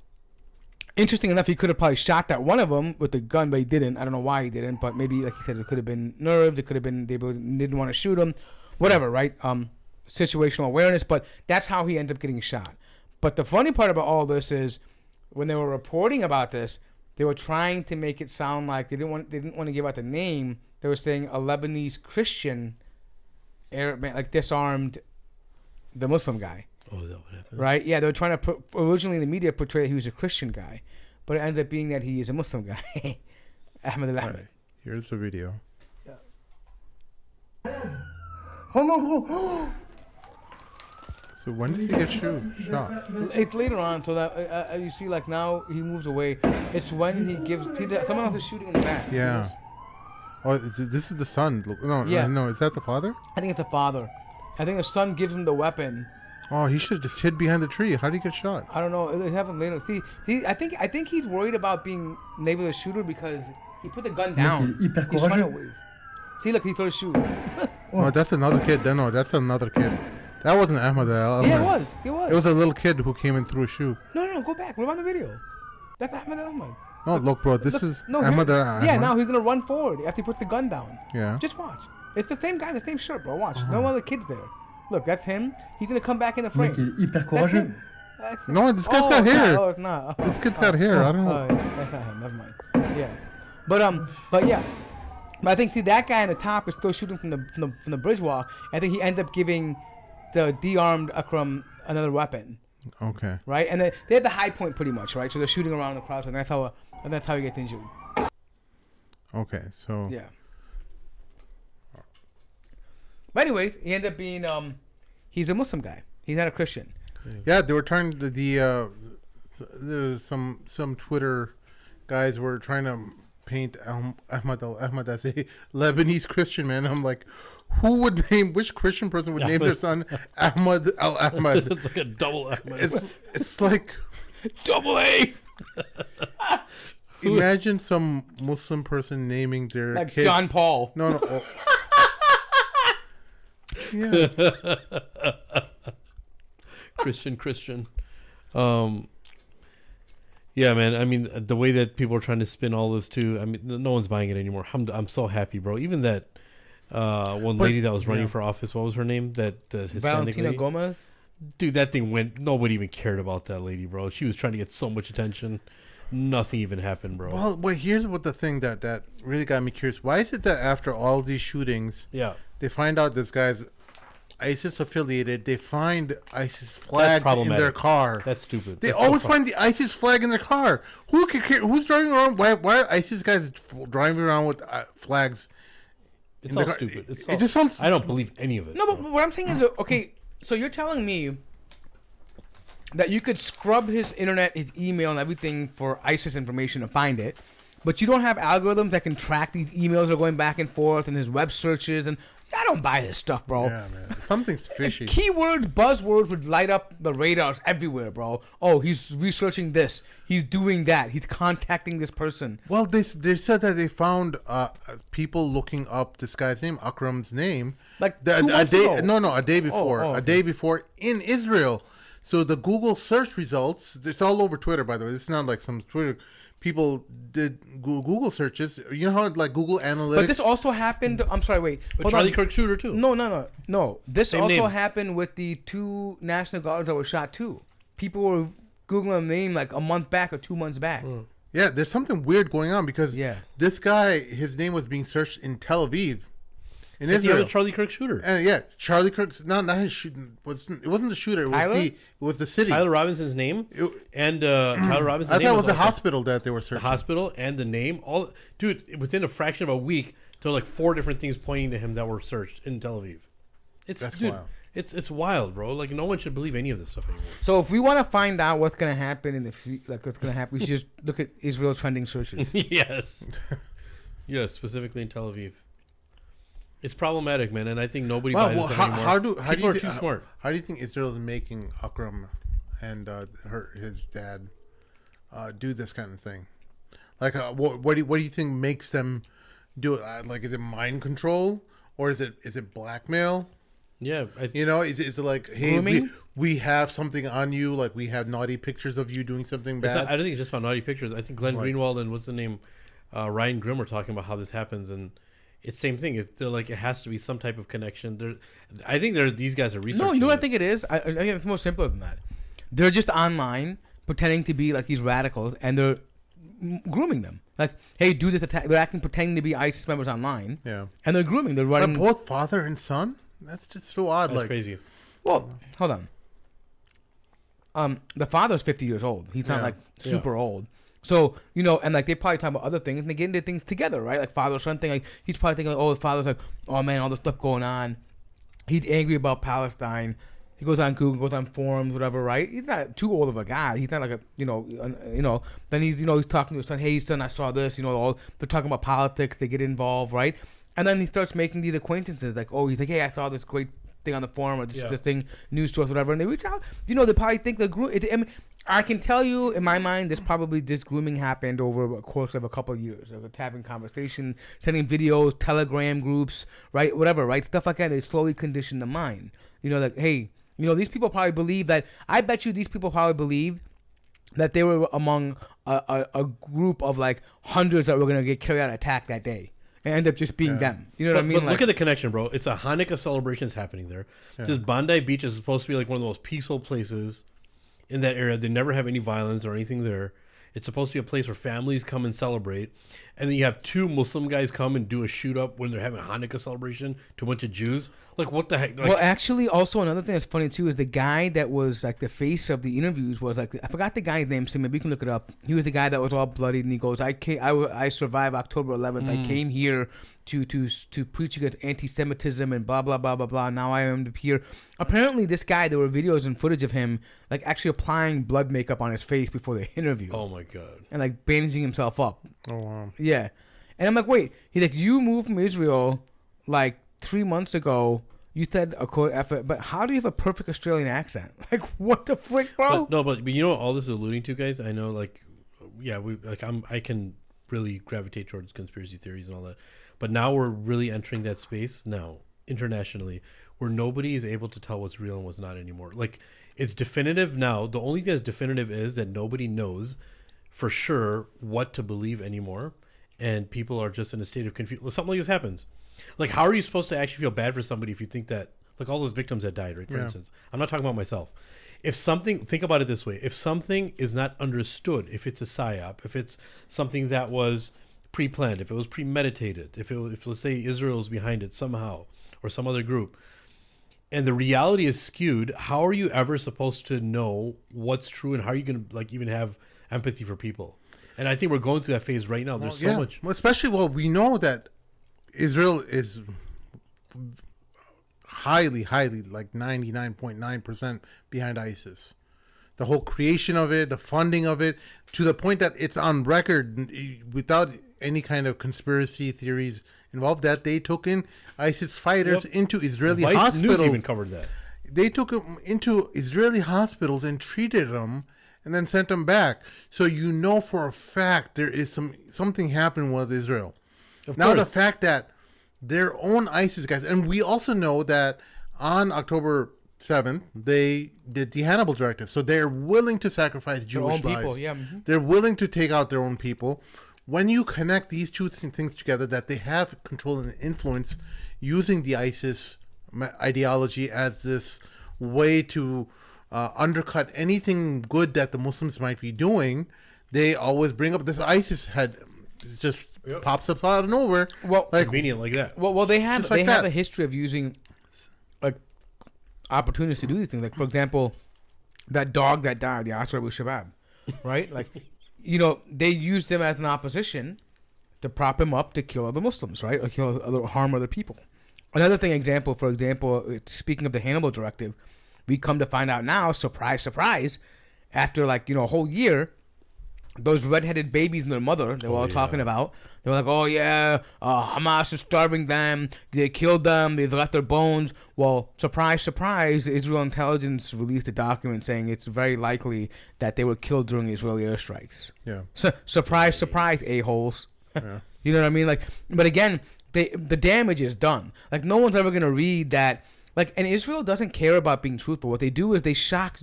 interesting enough, he could have probably shot that one of them with the gun, but he didn't. I don't know why he didn't, but maybe, like he said, it could have been nerves. It could have been they didn't want to shoot him, whatever, right? Situational awareness, but that's how he ended up getting shot. But the funny part about all this is when they were reporting about this, they were trying to make it sound like they didn't want to give out the name. They were saying a Lebanese Christian Arab man, like disarmed the Muslim guy. Oh, is that what happened? Right? Yeah, they were trying to originally the media portray that he was a Christian guy, but it ended up being that he is a Muslim guy. Ahmed Al-Ahmed. Right. Here's the video. So when did he get shot? It's later on, so that you see, like now he moves away. It's when he gives. See that someone else is shooting in the back. Yeah. Oh, this is the son. Yeah. No. Is that the father? I think it's the father. I think the son gives him the weapon. Oh, he should have just hid behind the tree. How did he get shot? I don't know. It happened later. See, I think he's worried about being labeled a shooter because he put the gun down. He's trying to wave. See, look, he threw his shoe. Oh, that's another kid. No, that's another kid. That wasn't Ahmed Al-Ahmed. Yeah, it was. It was. It was a little kid who came and threw a shoe. No, go back. We're on the video. That's Ahmed Al-Ahmed. No, look, bro. This is Ahmed Al-Ahmed. Yeah, now he's gonna run forward after he puts the gun down. Yeah. Just watch. It's the same guy in the same shirt, bro. Watch. No other kids there. Look, that's him. He's gonna come back in the frame. That's him. That's him. No, this guy's got it's hair. not. Oh, it's not. This kid's got hair. I don't know. Oh, yeah, that's not him. Never mind. Yeah, but yeah. But I think that guy on the top is still shooting from the bridge wall. I think he ended up giving the de-armed Akram another weapon. Okay. Right, and they had the high point pretty much, right? So they're shooting around the crowd, and that's how he gets injured. Okay. So. Yeah. But anyways, he ended up being he's a Muslim guy. He's not a Christian. Yeah, they were trying to there's some Twitter guys were trying to paint Ahmed Al-Ahmed as a Lebanese Christian man. I'm like, which Christian person would name their son Ahmed Al-Ahmed? It's like a double Ahmed. It's like Double A. imagine some Muslim person naming their Like kid John Paul. No. Yeah. Christian. Yeah, man. I mean, the way that people are trying to spin all this too. I mean, no one's buying it anymore. I'm so happy, bro. Even that one lady that was running for office. What was her name? That Hispanic Valentina lady? Gomez. Dude, that thing went. Nobody even cared about that lady, bro. She was trying to get so much attention. Nothing even happened, bro. Well, here's what the thing that really got me curious. Why is it that after all these shootings, Yeah. they find out this guy's ISIS affiliated, they find ISIS flags in their car? That's stupid. They That's always so find the ISIS flag in their car. Who can care? Who's driving around? Why are ISIS guys driving around with flags? It's in all the car? stupid. It just sounds. I don't believe any of it. No, but what I'm saying is, okay, so you're telling me that you could scrub his internet, his email, and everything for ISIS information to find it, but you don't have algorithms that can track these emails that are going back and forth and his web searches. And I don't buy this stuff, bro. Yeah, man. Something's fishy. Keywords, buzzwords would light up the radars everywhere, bro. Oh, he's researching this. He's doing that. He's contacting this person. Well, they said that they found people looking up this guy's name, Akram's name, Like a 2 months day. ago. No, a day before. okay. A day before in Israel. So the Google search results. It's all over Twitter, by the way. It's not like some Twitter. People did Google searches. You know how like Google Analytics. But this also happened. I'm sorry, wait. With Hold Charlie on. Kirk shooter too. No. This Same also name. happened with the 2 National Guards that were shot too. People were Googling the name like a month back or 2 months back. Yeah, there's something weird going on because this guy, his name was being searched in Tel Aviv, in Israel. The Charlie Kirk shooter. And yeah, Charlie Kirk's not his shooting. It wasn't the shooter. It was the city. Tyler Robinson's name and Tyler Robinson's I name thought it was the also- hospital that they were searching. The hospital and the name, all dude. Within a fraction of a week, there were like 4 different things pointing to him that were searched in Tel Aviv. That's dude, wild. It's wild, bro. Like no one should believe any of this stuff anymore. So if we want to find out what's gonna happen in the like what's gonna happen, we should just look at Israel trending searches. Yes, yes, specifically in Tel Aviv. It's problematic, man, and I think nobody buys this anymore. People are too smart. How do you think Israel is making Akram and his dad do this kind of thing? Like, what do you think makes them do it? Like, is it mind control or is it blackmail? Yeah, is it like, hey, Grooming? we have something on you, like we have naughty pictures of you doing something bad. I don't think it's just about naughty pictures. I think Glenn Greenwald and what's the name, Ryan Grimm were talking about how this happens, and it's same thing. They're like it has to be some type of connection. I think these guys are researching. No, you know what I it. think it is? I think it's more simpler than that. They're just online pretending to be like these radicals, and they're grooming them. Like, hey, do this attack. They're pretending to be ISIS members online. Yeah, and they're grooming. They're but running. both father and son. That's just so odd. That's like crazy. Well, hold on. The father's 50 years old. He's not like super old. So, and like they probably talk about other things and they get into things together, right? Like father son thing. Like he's probably thinking, oh, the father's like, oh man, all this stuff going on. He's angry about Palestine. He goes on Google, goes on forums, whatever, right? He's not too old of a guy. He's not like then he's talking to his son, hey son, I saw this, they're talking about politics, they get involved, right? And then he starts making these acquaintances, like, oh, he's like, hey, I saw this great thing on the forum or this thing, news source, whatever, and they reach out. They probably think I can tell you, in my mind, this grooming happened over a course of a couple of years. Of having conversation, sending videos, Telegram groups, right, whatever, right, stuff like that. They slowly condition the mind. Like, hey, these people probably believe that. I bet you these people probably believe that they were among a group of like hundreds that were going to get carried out an attack that day. And end up just being them. You know what I mean? But look at the connection, bro. It's a Hanukkah celebration is happening there. Yeah. This Bondi Beach is supposed to be like one of the most peaceful places in that area. They never have any violence or anything there. It's supposed to be a place where families come and celebrate. And then you have 2 Muslim guys come and do a shoot up when they're having a Hanukkah celebration to a bunch of Jews. Like, what the heck? Like, well, actually, also another thing that's funny too is the guy that was like the face of the interviews was like, I forgot the guy's name, so maybe you can look it up. He was the guy that was all bloodied, and he goes, I survived October 11th. I came here to preach against anti-Semitism and blah blah blah blah blah. Now I am here. Apparently, this guy, there were videos and footage of him like actually applying blood makeup on his face before the interview. Oh my god! And like bandaging himself up. Oh wow. Yeah, and I'm like, wait. He's like, you moved from Israel like 3 months ago. You said a quote effort, but how do you have a perfect Australian accent? Like, what the frick, bro? But you know what all this is alluding to, guys? I know, like, yeah, I can really gravitate towards conspiracy theories and all that, but now we're really entering that space now internationally where nobody is able to tell what's real and what's not anymore. Like, it's definitive now. The only thing that's definitive is that nobody knows for sure what to believe anymore, and people are just in a state of confusion. Something like this happens. Like, how are you supposed to actually feel bad for somebody if you think that, like, all those victims that died, right? For instance, I'm not talking about myself. Think about it this way. If something is not understood, if it's a psyop, if it's something that was pre-planned, if it was premeditated, if let's say Israel is behind it somehow, or some other group, and the reality is skewed, how are you ever supposed to know what's true, and how are you going to, like, even have empathy for people? And I think we're going through that phase right now. There's so much. Well, especially, we know that Israel is highly, like 99.9% behind ISIS. The whole creation of it, the funding of it, to the point that it's on record without any kind of conspiracy theories involved, that they took in ISIS fighters into Israeli Vice hospitals. News even covered that. They took them into Israeli hospitals and treated them and then sent them back. So you know for a fact there is something happening with Israel. Now the fact that their own ISIS guys, and we also know that on October 7th, they did the Hannibal Directive. So they're willing to sacrifice Jewish lives. People, yeah. Mm-hmm. They're willing to take out their own people. When you connect these two things together, that they have control and influence using the ISIS ideology as this way to undercut anything good that the Muslims might be doing, they always bring up this ISIS head. It just pops up out of nowhere. Well, like, convenient like that. Well, they have like a that. history of using like opportunities to do these things. Like, for example, that dog that died, Yasser Abu Shabab, right? Like, you know, they used him as an opposition to prop him up to kill other Muslims, right? Or harm other people. Another thing, for example, speaking of the Hannibal Directive, we come to find out now, surprise, surprise, after like, you know, a whole year, those redheaded babies and their mother, they were all talking about, they were like, oh yeah, Hamas is starving them, they killed them, they've left their bones. Well, surprise, surprise, Israel intelligence released a document saying it's very likely that they were killed during Israeli airstrikes. Yeah. So, surprise, surprise, a-holes. Yeah. You know what I mean? Like, but again, the damage is done. Like, no one's ever gonna read that. Like, and Israel doesn't care about being truthful. What they do is they shock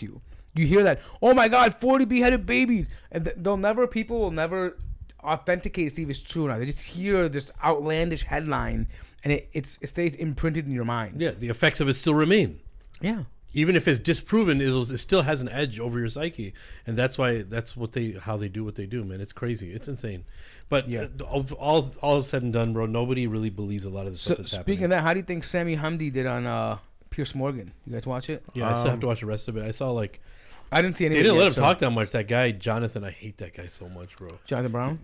you. You hear that? Oh my God, 40 beheaded babies, and people will never authenticate to see if it's true or not. They just hear this outlandish headline, and it stays imprinted in your mind. Yeah, the effects of it still remain. Yeah. Even if it's disproven, it still has an edge over your psyche, and that's how they do what they do, man. It's crazy, it's insane. But yeah, all said and done, bro, nobody really believes a lot of the stuff that's happening. Speaking of that, how do you think Sammy Hamdi did on Piers Morgan? You guys watch it? Yeah, I still have to watch the rest of it. I saw like I didn't see any. They didn't let him talk that much. That guy Jonathan, I hate that guy so much, bro. Jonathan Brown.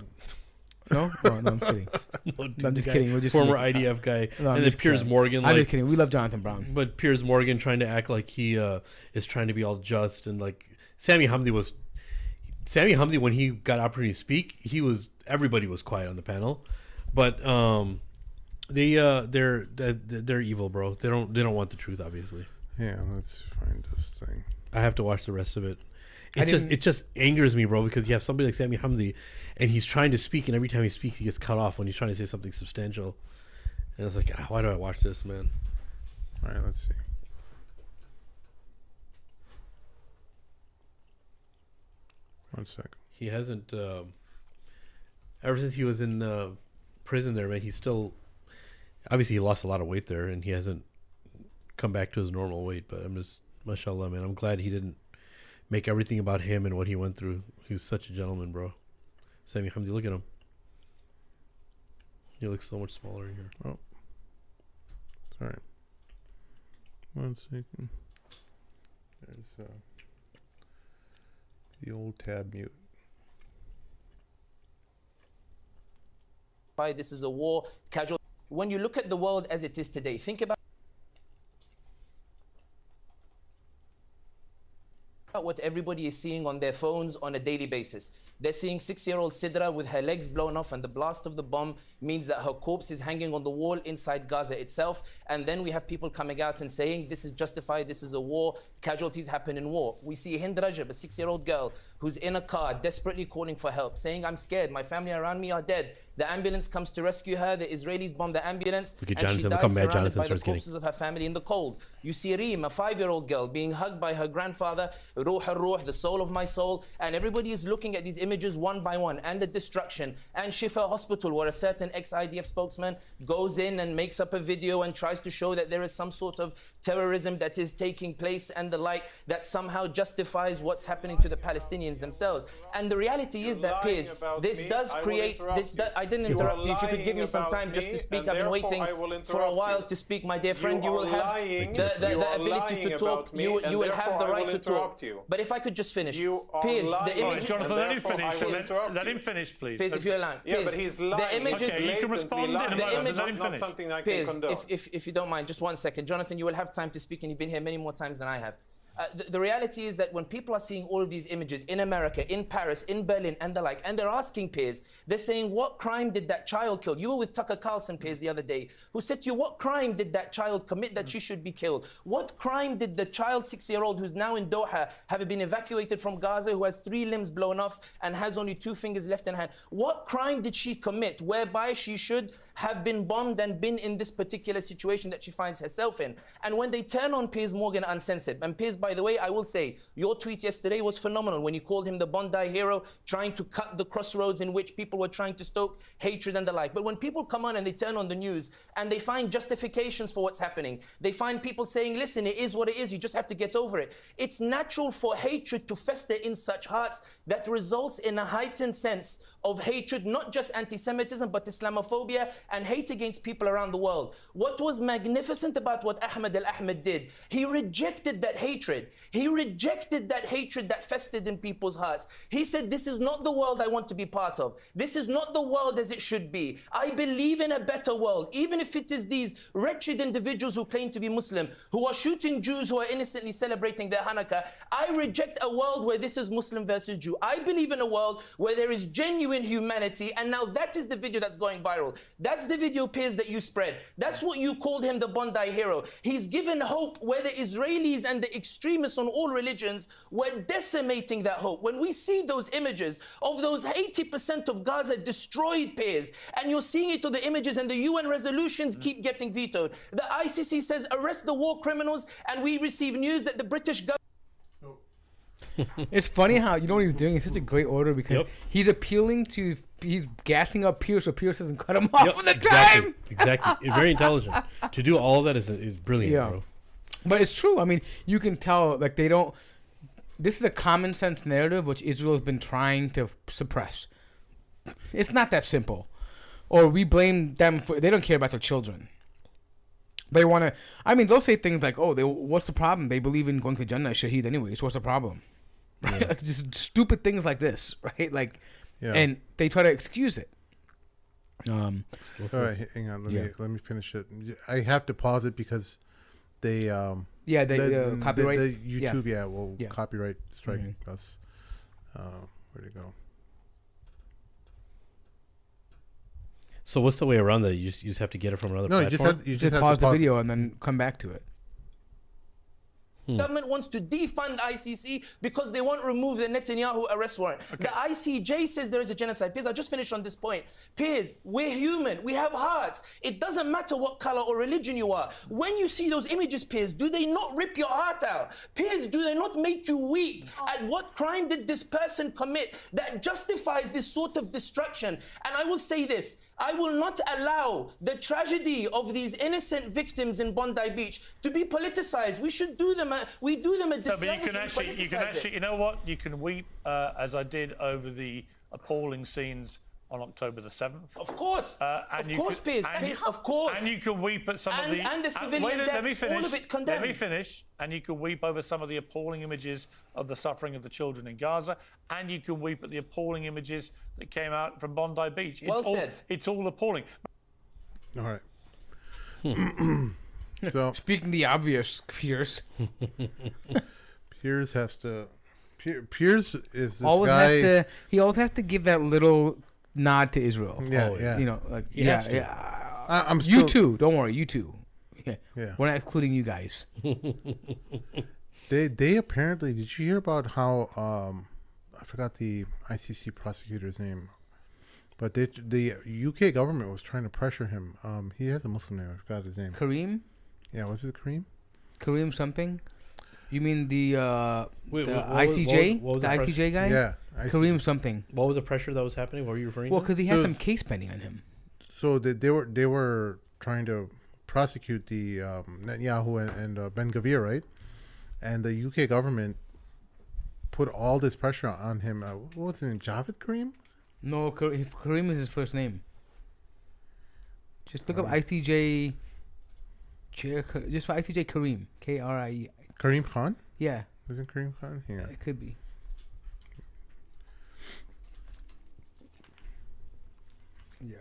No, I'm kidding. No, dude, I'm just kidding. We're just former IDF guy, and then Piers Morgan. I'm just kidding. We love Jonathan Brown, but Piers Morgan trying to act like he is trying to be all just, and like Sammy Hamdi when he got opportunity to speak, everybody was quiet on the panel, but they're evil, bro. They don't want the truth, obviously. Yeah, let's find this thing. I have to watch the rest of it. It just angers me, bro, because you have somebody like Sammy Hamdi, and he's trying to speak, and every time he speaks, he gets cut off when he's trying to say something substantial. And it's like, why do I watch this, man? All right, let's see. One second. He hasn't. Ever since he was in prison there, man, he's still. Obviously, he lost a lot of weight there, and he hasn't come back to his normal weight. But I'm just, mashallah, man. I'm glad he didn't make everything about him and what he went through. He was such a gentleman, bro. Sammy Hamdi, look at him. He looks so much smaller in here. Oh, sorry. 1 second. There's the old tab mute. This is a war casual. When you look at the world as it is today, think about what everybody is seeing on their phones on a daily basis. They're seeing 6-year-old Sidra with her legs blown off, and the blast of the bomb means that her corpse is hanging on the wall inside Gaza itself. And then we have people coming out and saying this is justified, this is a war, casualties happen in war. We see Hind Rajab, a 6-year-old girl who's in a car desperately calling for help, saying I'm scared, my family around me are dead. The ambulance comes to rescue her, the Israelis bomb the ambulance, and she dies surrounded by the corpses of her family in the cold. You see Reem, a 5-year-old girl, being hugged by her grandfather, Ruh al-Ruh, the soul of my soul, and everybody is looking at these images one by one, and the destruction. And Shifa Hospital, where a certain ex-IDF spokesman goes in and makes up a video and tries to show that there is some sort of terrorism that is taking place and the like, that somehow justifies what's happening to the Palestinians themselves. And the reality is that, Piers, this does create this. I didn't interrupt you. If you could give me some time just to speak, I've been waiting for a while to speak, my dear friend. You will have the ability to talk. You will have the right to talk. But if I could just finish, Piers, the image. Jonathan, let him finish. Let him finish, please. Piers, if you're allowed. Yeah, but he's lying. The images. Okay, you can respond in a moment. Let him finish. Piers, if you don't mind, just 1 second. Jonathan, you will have time to speak, and you've been here many more times than I have. The reality is that when people are seeing all of these images in America, in Paris, in Berlin, and the like, and they're asking Piers, they're saying, what crime did that child kill? You were with Tucker Carlson, Piers, the other day, who said to you, what crime did that child commit that she should be killed? What crime did the child 6-year-old who's now in Doha, have been evacuated from Gaza, who has 3 limbs blown off and has only 2 fingers left in hand? What crime did she commit whereby she should have been bombed and been in this particular situation that she finds herself in? And when they turn on Piers Morgan uncensored, and Piers, by the way, I will say, your tweet yesterday was phenomenal when you called him the Bondi hero, trying to cut the crossroads in which people were trying to stoke hatred and the like. But when people come on and they turn on the news and they find justifications for what's happening, they find people saying, listen, it is what it is, you just have to get over it. It's natural for hatred to fester in such hearts that results in a heightened sense of hatred, not just anti-Semitism, but Islamophobia and hate against people around the world. What was magnificent about what Al-Ahmed did, he rejected that hatred. He rejected that hatred that festered in people's hearts. He said, this is not the world I want to be part of. This is not the world as it should be. I believe in a better world, even if it is these wretched individuals who claim to be Muslim, who are shooting Jews who are innocently celebrating their Hanukkah. I reject a world where this is Muslim versus Jew. I believe in a world where there is genuine humanity, and now that is the video that's going viral. That's the video, Piers, that you spread. That's what you called him, the Bondi hero. He's given hope where the Israelis and the extremists on all religions were decimating that hope. When we see those images of those 80% of Gaza destroyed, Piers, and you're seeing it on the images, and the UN resolutions keep getting vetoed. The ICC says arrest the war criminals, and we receive news that the British government... It's funny how, you know what he's doing? It's such a great order because he's appealing to, he's gassing up Pierce so Pierce doesn't cut him off on the time. Exactly. It's very intelligent. To do all of that is brilliant, bro. But it's true. I mean, you can tell, like, they don't, this is a common sense narrative which Israel has been trying to suppress. It's not that simple. Or we blame them for, they don't care about their children. They want to, I mean, they'll say things like, oh, what's the problem? They believe in going to Jannah Shaheed anyways. What's the problem? Right? Like, just stupid things like this, right? Like, and they try to excuse it. All right, hang on. Let me finish it. I have to pause it because they copyright. The YouTube will copyright strike us. Where'd it go? So what's the way around that? You just have to get it from another platform? You just pause the video and then come back to it. Government wants to defund ICC because they won't remove the Netanyahu arrest warrant. The ICJ says there is a genocide. Piers, I'll just finish on this point. Piers, we're human. We have hearts. It doesn't matter what color or religion you are. When you see those images, Piers, do they not rip your heart out? Piers, do they not make you weep at what crime did this person commit that justifies this sort of destruction? And I will say this. I will not allow the tragedy of these innocent victims in Bondi Beach to be politicized. We should do them. We do them a disservice. No, but you can actually, you know what? You can weep as I did over the appalling scenes on October the 7th. Of course. Piers, of course. And you can weep at some of the... And the civilian deaths, all of it condemned. Let me finish. And you can weep over some of the appalling images of the suffering of the children in Gaza. And you can weep at the appalling images that came out from Bondi Beach. It's all appalling. All right. So speaking the obvious, Piers. Piers has to... Piers is this guy... He always has to give that little nod to Israel. Yeah. You know, like, I'm still... You too. Don't worry. You too. Yeah. We're not excluding you guys. They apparently... Did you hear about how... I forgot the ICC prosecutor's name. But the UK government was trying to pressure him. He has a Muslim name. I forgot his name. Kareem? Yeah, was it Kareem? Kareem something? You mean the ICJ? What was the ICJ guy? Yeah. Kareem something. What was the pressure that was happening? What were you referring to? Well, because he had some case pending on him. So they were trying to prosecute the Netanyahu and Ben Gvir, right? And the UK government put all this pressure on him. What was his name? Javed Kareem? No, Kareem is his first name. Just look up ICJ. Just for ICJ Kareem. K-R-I-E. Kareem Khan? Yeah. Isn't Kareem Khan? Yeah. It could be. Yeah.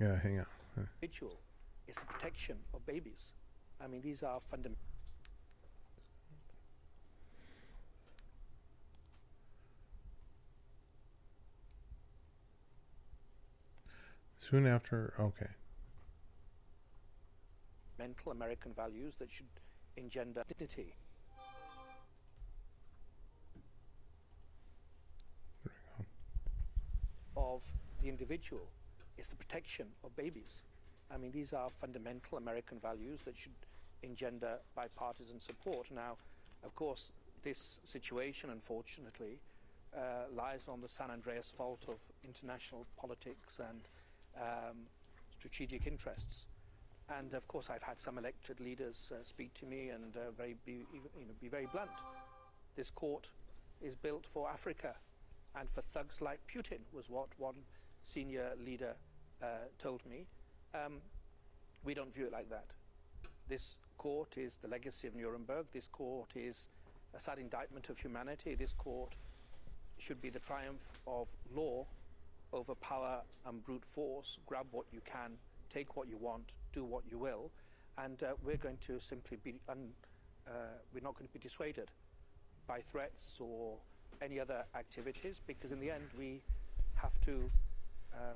Yeah, hang on. Ritual is the protection of babies. I mean, these are fundamental. Soon after, okay. Mental American values that should engender dignity. Of the individual is the protection of babies. I mean, these are fundamental American values that should engender bipartisan support. Now, of course, this situation, unfortunately, lies on the San Andreas fault of international politics and strategic interests. And of course, I've had some elected leaders speak to me and be very blunt. This court is built for Africa and for thugs like Putin, was what one senior leader told me. We don't view it like that. This court is the legacy of Nuremberg. This court is a sad indictment of humanity. This court should be the triumph of law over power and brute force. Grab what you can, take what you want, do what you will, and we're going to simply be, we're not going to be dissuaded by threats or any other activities, because in the end we have to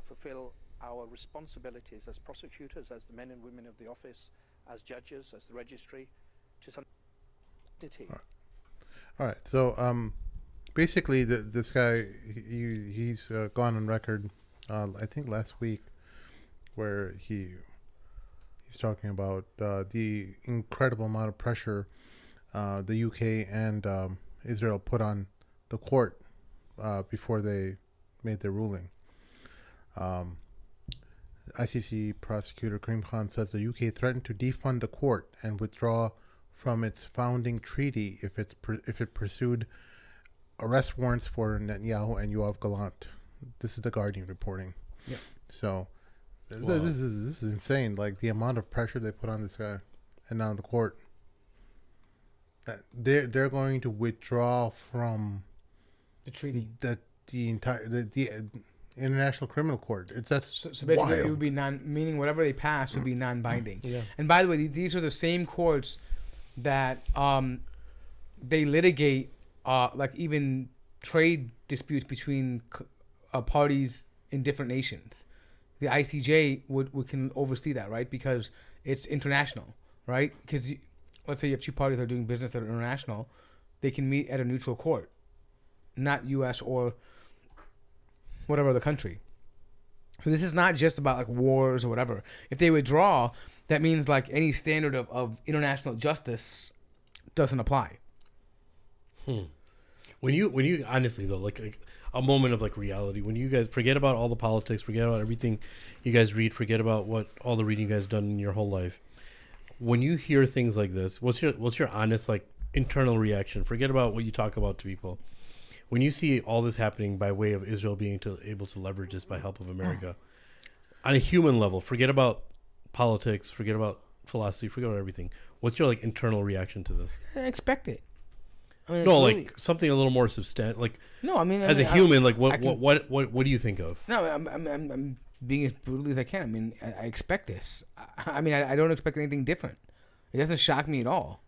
fulfill our responsibilities as prosecutors, as the men and women of the office, as judges, as the registry, to some dignity. All right. So basically, this guy, he's gone on record, I think last week, where he's talking about the incredible amount of pressure the UK and Israel put on the court before they made their ruling. ICC prosecutor Karim Khan says the UK threatened to defund the court and withdraw from its founding treaty if it pursued arrest warrants for Netanyahu and Yoav Gallant. This is the Guardian reporting. Yeah. So this is insane. Like the amount of pressure they put on this guy and on the court. That they're going to withdraw from the treaty. The International Criminal Court. So basically wild. It would be meaning whatever they pass would be non-binding. Yeah. And by the way, these are the same courts that they litigate like even trade disputes between parties in different nations. The ICJ can oversee that, right? Because it's international, right? Because let's say you have two parties that are doing business that are international, they can meet at a neutral court, not U.S. or whatever other country. So this is not just about like wars or whatever. If they withdraw, that means like any standard of international justice doesn't apply. When you honestly though, like a moment of like reality, when you guys forget about all the politics, forget about everything you guys read, forget about what all the reading you guys done in your whole life. When you hear things like this, what's your honest like internal reaction? Forget about what you talk about to people. When you see all this happening by way of Israel being able to leverage this by help of America, on a human level, forget about politics, forget about philosophy, forget about everything. What's your like internal reaction to this? I expect it. I mean, no, like something a little more substantial. Like no, I mean, as a human, like what do you think of? No, I'm being as brutally as I can. I mean, I expect this. I mean, I don't expect anything different. It doesn't shock me at all.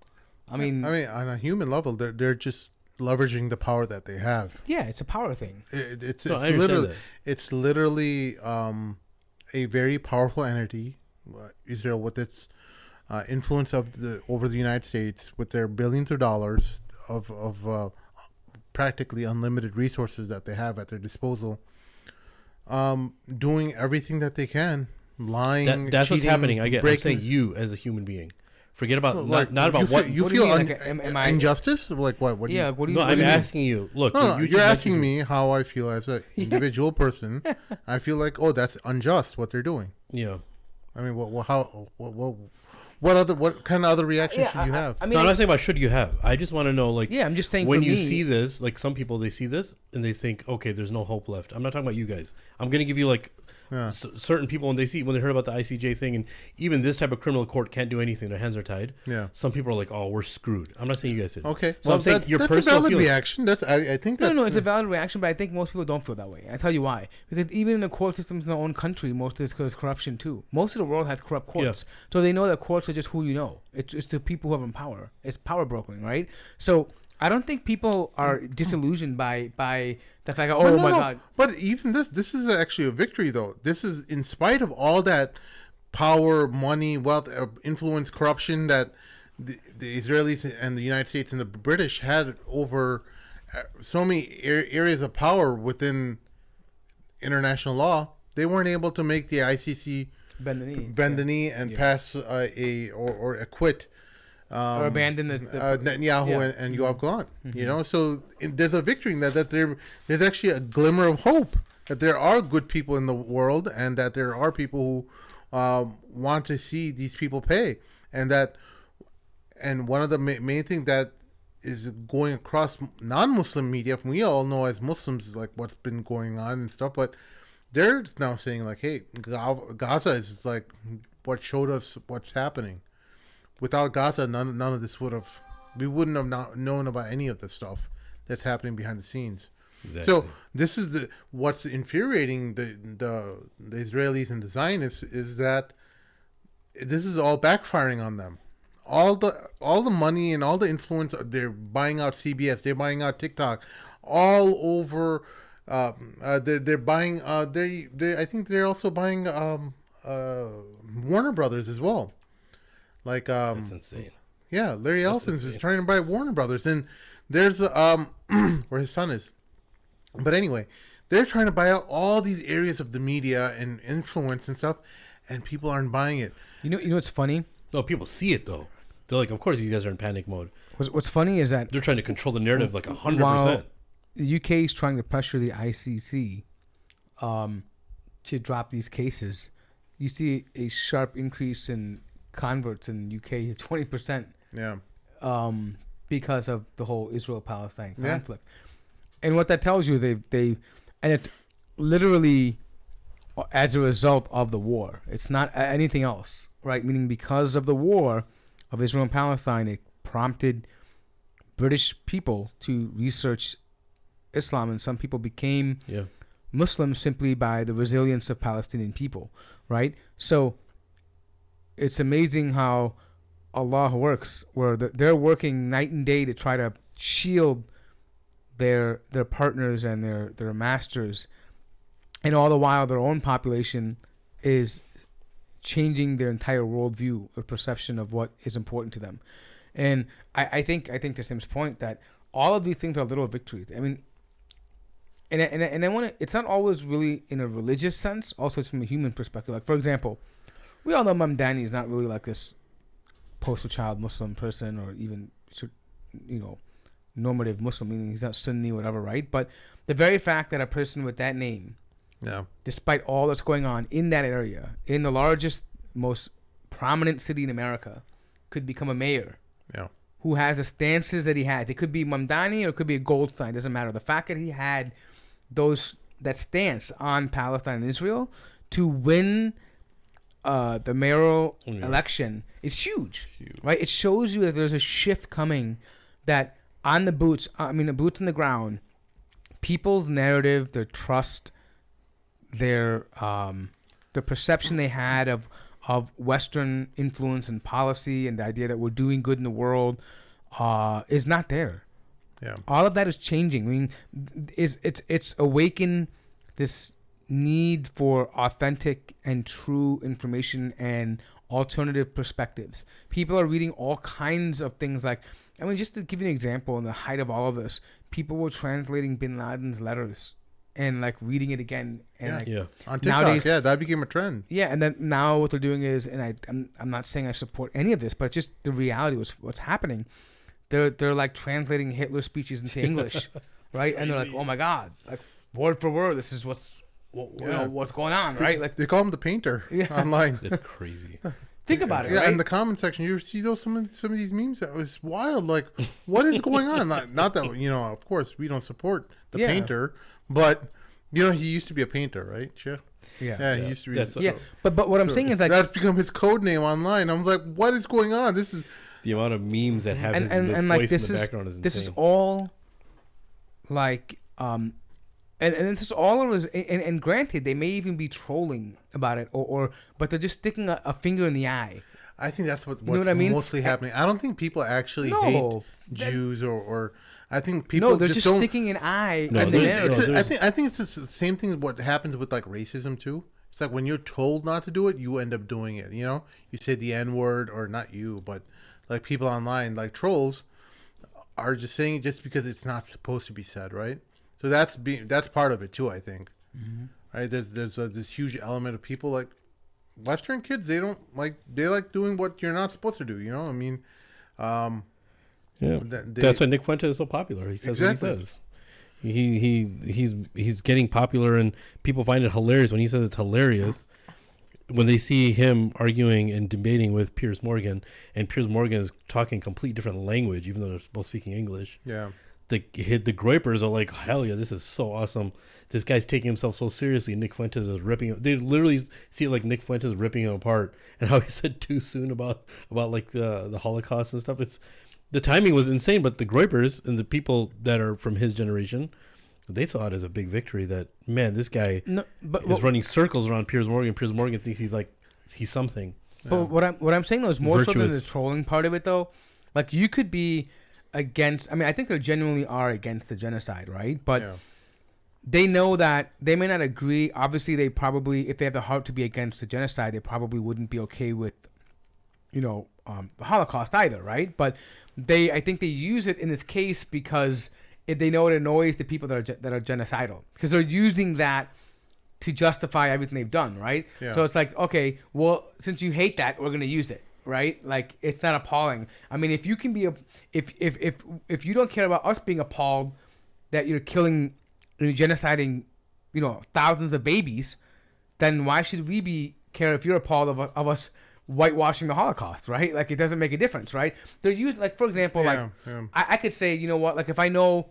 I mean, on a human level, they're just leveraging the power that they have. Yeah, it's a power thing. It's literally a very powerful entity, Israel, with its influence over the United States, with their billions of dollars of practically unlimited resources that they have at their disposal, doing everything that they can, lying. That's cheating, what's happening. I'm saying you as a human being. Forget about not about what you feel. Injustice? Like what? What? Yeah. What do you? No, I'm asking you. Look, you're asking me how I feel as an individual person. I feel like, oh, that's unjust what they're doing. Yeah. I mean, what kind of other reaction should you have? I mean, no, I'm not saying about should you have. I just want to know, like, I'm just saying when you see this, like some people they see this and they think, okay, there's no hope left. I'm not talking about you guys. I'm gonna give you like. Certain people when they heard about the ICJ thing and even this type of criminal court can't do anything, their hands are tied. Yeah. Some people are like, oh, we're screwed. I'm not saying you guys did. Okay. So I'm saying your personal that's a valid feeling. reaction. I think that's no, it's a valid reaction, but I think most people don't feel that way. I tell you why. Because even in the court systems in their own country, most of this is corruption too. Most of the world has corrupt courts, so they know that courts are just who you know. It's the people who have power. It's power brokering, right? So I don't think people are disillusioned by the fact that, oh my God. But even this is actually a victory, though. This is in spite of all that power, money, wealth, influence, corruption that the Israelis and the United States and the British had over so many areas of power within international law. They weren't able to make the ICC bend the knee and pass or acquit or abandon the Netanyahu and Yoav Gallant. You know, so there's a victory in that there's actually a glimmer of hope that there are good people in the world, and that there are people who want to see these people pay, and one of the main thing that is going across non-Muslim media, we all know as Muslims, like what's been going on and stuff, but they're now saying like, hey, Gaza is like what showed us what's happening. Without Gaza, none of this we wouldn't have known about any of the stuff that's happening behind the scenes. Exactly. So this is what's infuriating the Israelis and the Zionists is that this is all backfiring on them. All the money and all the influence, they're buying out CBS, they're buying out TikTok, all over. They're buying. I think they're also buying Warner Brothers as well. Like that's insane. Yeah, Larry Ellison's is trying to buy Warner Brothers, and there's where his son is. But anyway, they're trying to buy out all these areas of the media and influence and stuff, and people aren't buying it. You know what's funny? No, people see it though. They're like, of course, these guys are in panic mode. What's funny is that they're trying to control the narrative like 100%. While the UK is trying to pressure the ICC to drop these cases, you see a sharp increase in converts in the UK, 20%. Yeah. Because of the whole Israel-Palestine conflict. And what that tells you, and it literally as a result of the war. It's not anything else, right? Meaning because of the war of Israel and Palestine, it prompted British people to research Islam, and some people became Muslims simply by the resilience of Palestinian people, right? So it's amazing how Allah works, where they're working night and day to try to shield their partners and their masters, and all the while their own population is changing their entire worldview or perception of what is important to them. And I think to Sim's point that all of these things are little victories. I mean, and I want to. It's not always really in a religious sense. Also, it's from a human perspective. Like, for example, we all know Mamdani is not really like this poster child Muslim person, or even, normative Muslim, meaning he's not Sunni or whatever, right? But the very fact that a person with that name, despite all that's going on in that area, in the largest, most prominent city in America, could become a mayor. Who has the stances that he had. It could be Mamdani or it could be a Goldstein, doesn't matter. The fact that he had that stance on Palestine and Israel to win the mayoral election is huge, right? It shows you that there's a shift coming, that on the boots on the ground, people's narrative, their trust, their the perception they had of Western influence and policy and the idea that we're doing good in the world is not there. All of that is changing. I mean, it's awakened this need for authentic and true information and alternative perspectives. People are reading all kinds of things. Like, just to give you an example, in the height of all of this, people were translating Bin Laden's letters and like reading it again, and on TikTok, nowadays, that became a trend. And then now what they're doing is, and I'm not saying I support any of this, but just the reality was what's happening. They're like translating Hitler's speeches into English, right? And they're like, oh my God, like word for word, this is what's going on, right? Like they call him the painter online. That's crazy. Think about it. Right? In the comment section, you see some of these memes. That was wild. Like, what is going on? Not that of course, we don't support the painter. But he used to be a painter, right? He used to be. But what I'm saying is, like, that's become his code name online. I was like, what is going on? This is the amount of memes that have his voice in the background is insane. This is all like and this is all of us. And granted, they may even be trolling about it, but they're just sticking a finger in the eye I think that's what's what I mean? mostly happening. I don't think people actually hate Jews or I think people they're just sticking an eye. I think it's the same thing as what happens with like racism too. It's like when you're told not to do it, you end up doing it. You know, you say the N word, or not you, but like people online, like trolls, are just saying it just because it's not supposed to be said, right? So that's part of it too. I think, right? There's this huge element of people like Western kids. They like doing what you're not supposed to do. You know, I mean. Yeah, that's why Nick Fuentes is so popular. He says what he says. He's getting popular, and people find it hilarious when he says it's hilarious. When they see him arguing and debating with Piers Morgan, and Piers Morgan is talking complete different language, even though they're both speaking English. Yeah, the Groypers are like, hell yeah, this is so awesome. This guy's taking himself so seriously. Nick Fuentes is ripping him. They literally see it like Nick Fuentes ripping him apart, and how he said too soon about like the Holocaust and stuff. The timing was insane, but the Groypers and the people that are from his generation, they saw it as a big victory that, man, this guy is running circles around Piers Morgan. Piers Morgan thinks he's something. But what I'm saying, though, is more so than the trolling part of it, though. Like, you could be against, I mean, I think they genuinely are against the genocide, right? But they know that they may not agree. Obviously, they probably, if they have the heart to be against the genocide, they probably wouldn't be okay with, the Holocaust either, right? But I think they use it in this case because they know it annoys the people that are genocidal, because they're using that to justify everything they've done, right? Yeah. So it's like, okay, well, since you hate that, we're gonna use it, right? Like, it's not appalling. I mean, if you can be if you don't care about us being appalled that you're killing and genociding, thousands of babies, then why should we care if you're appalled of us whitewashing the Holocaust, right? Like, it doesn't make a difference, right? They're used, like, for example, I could say, you know what, like, if I know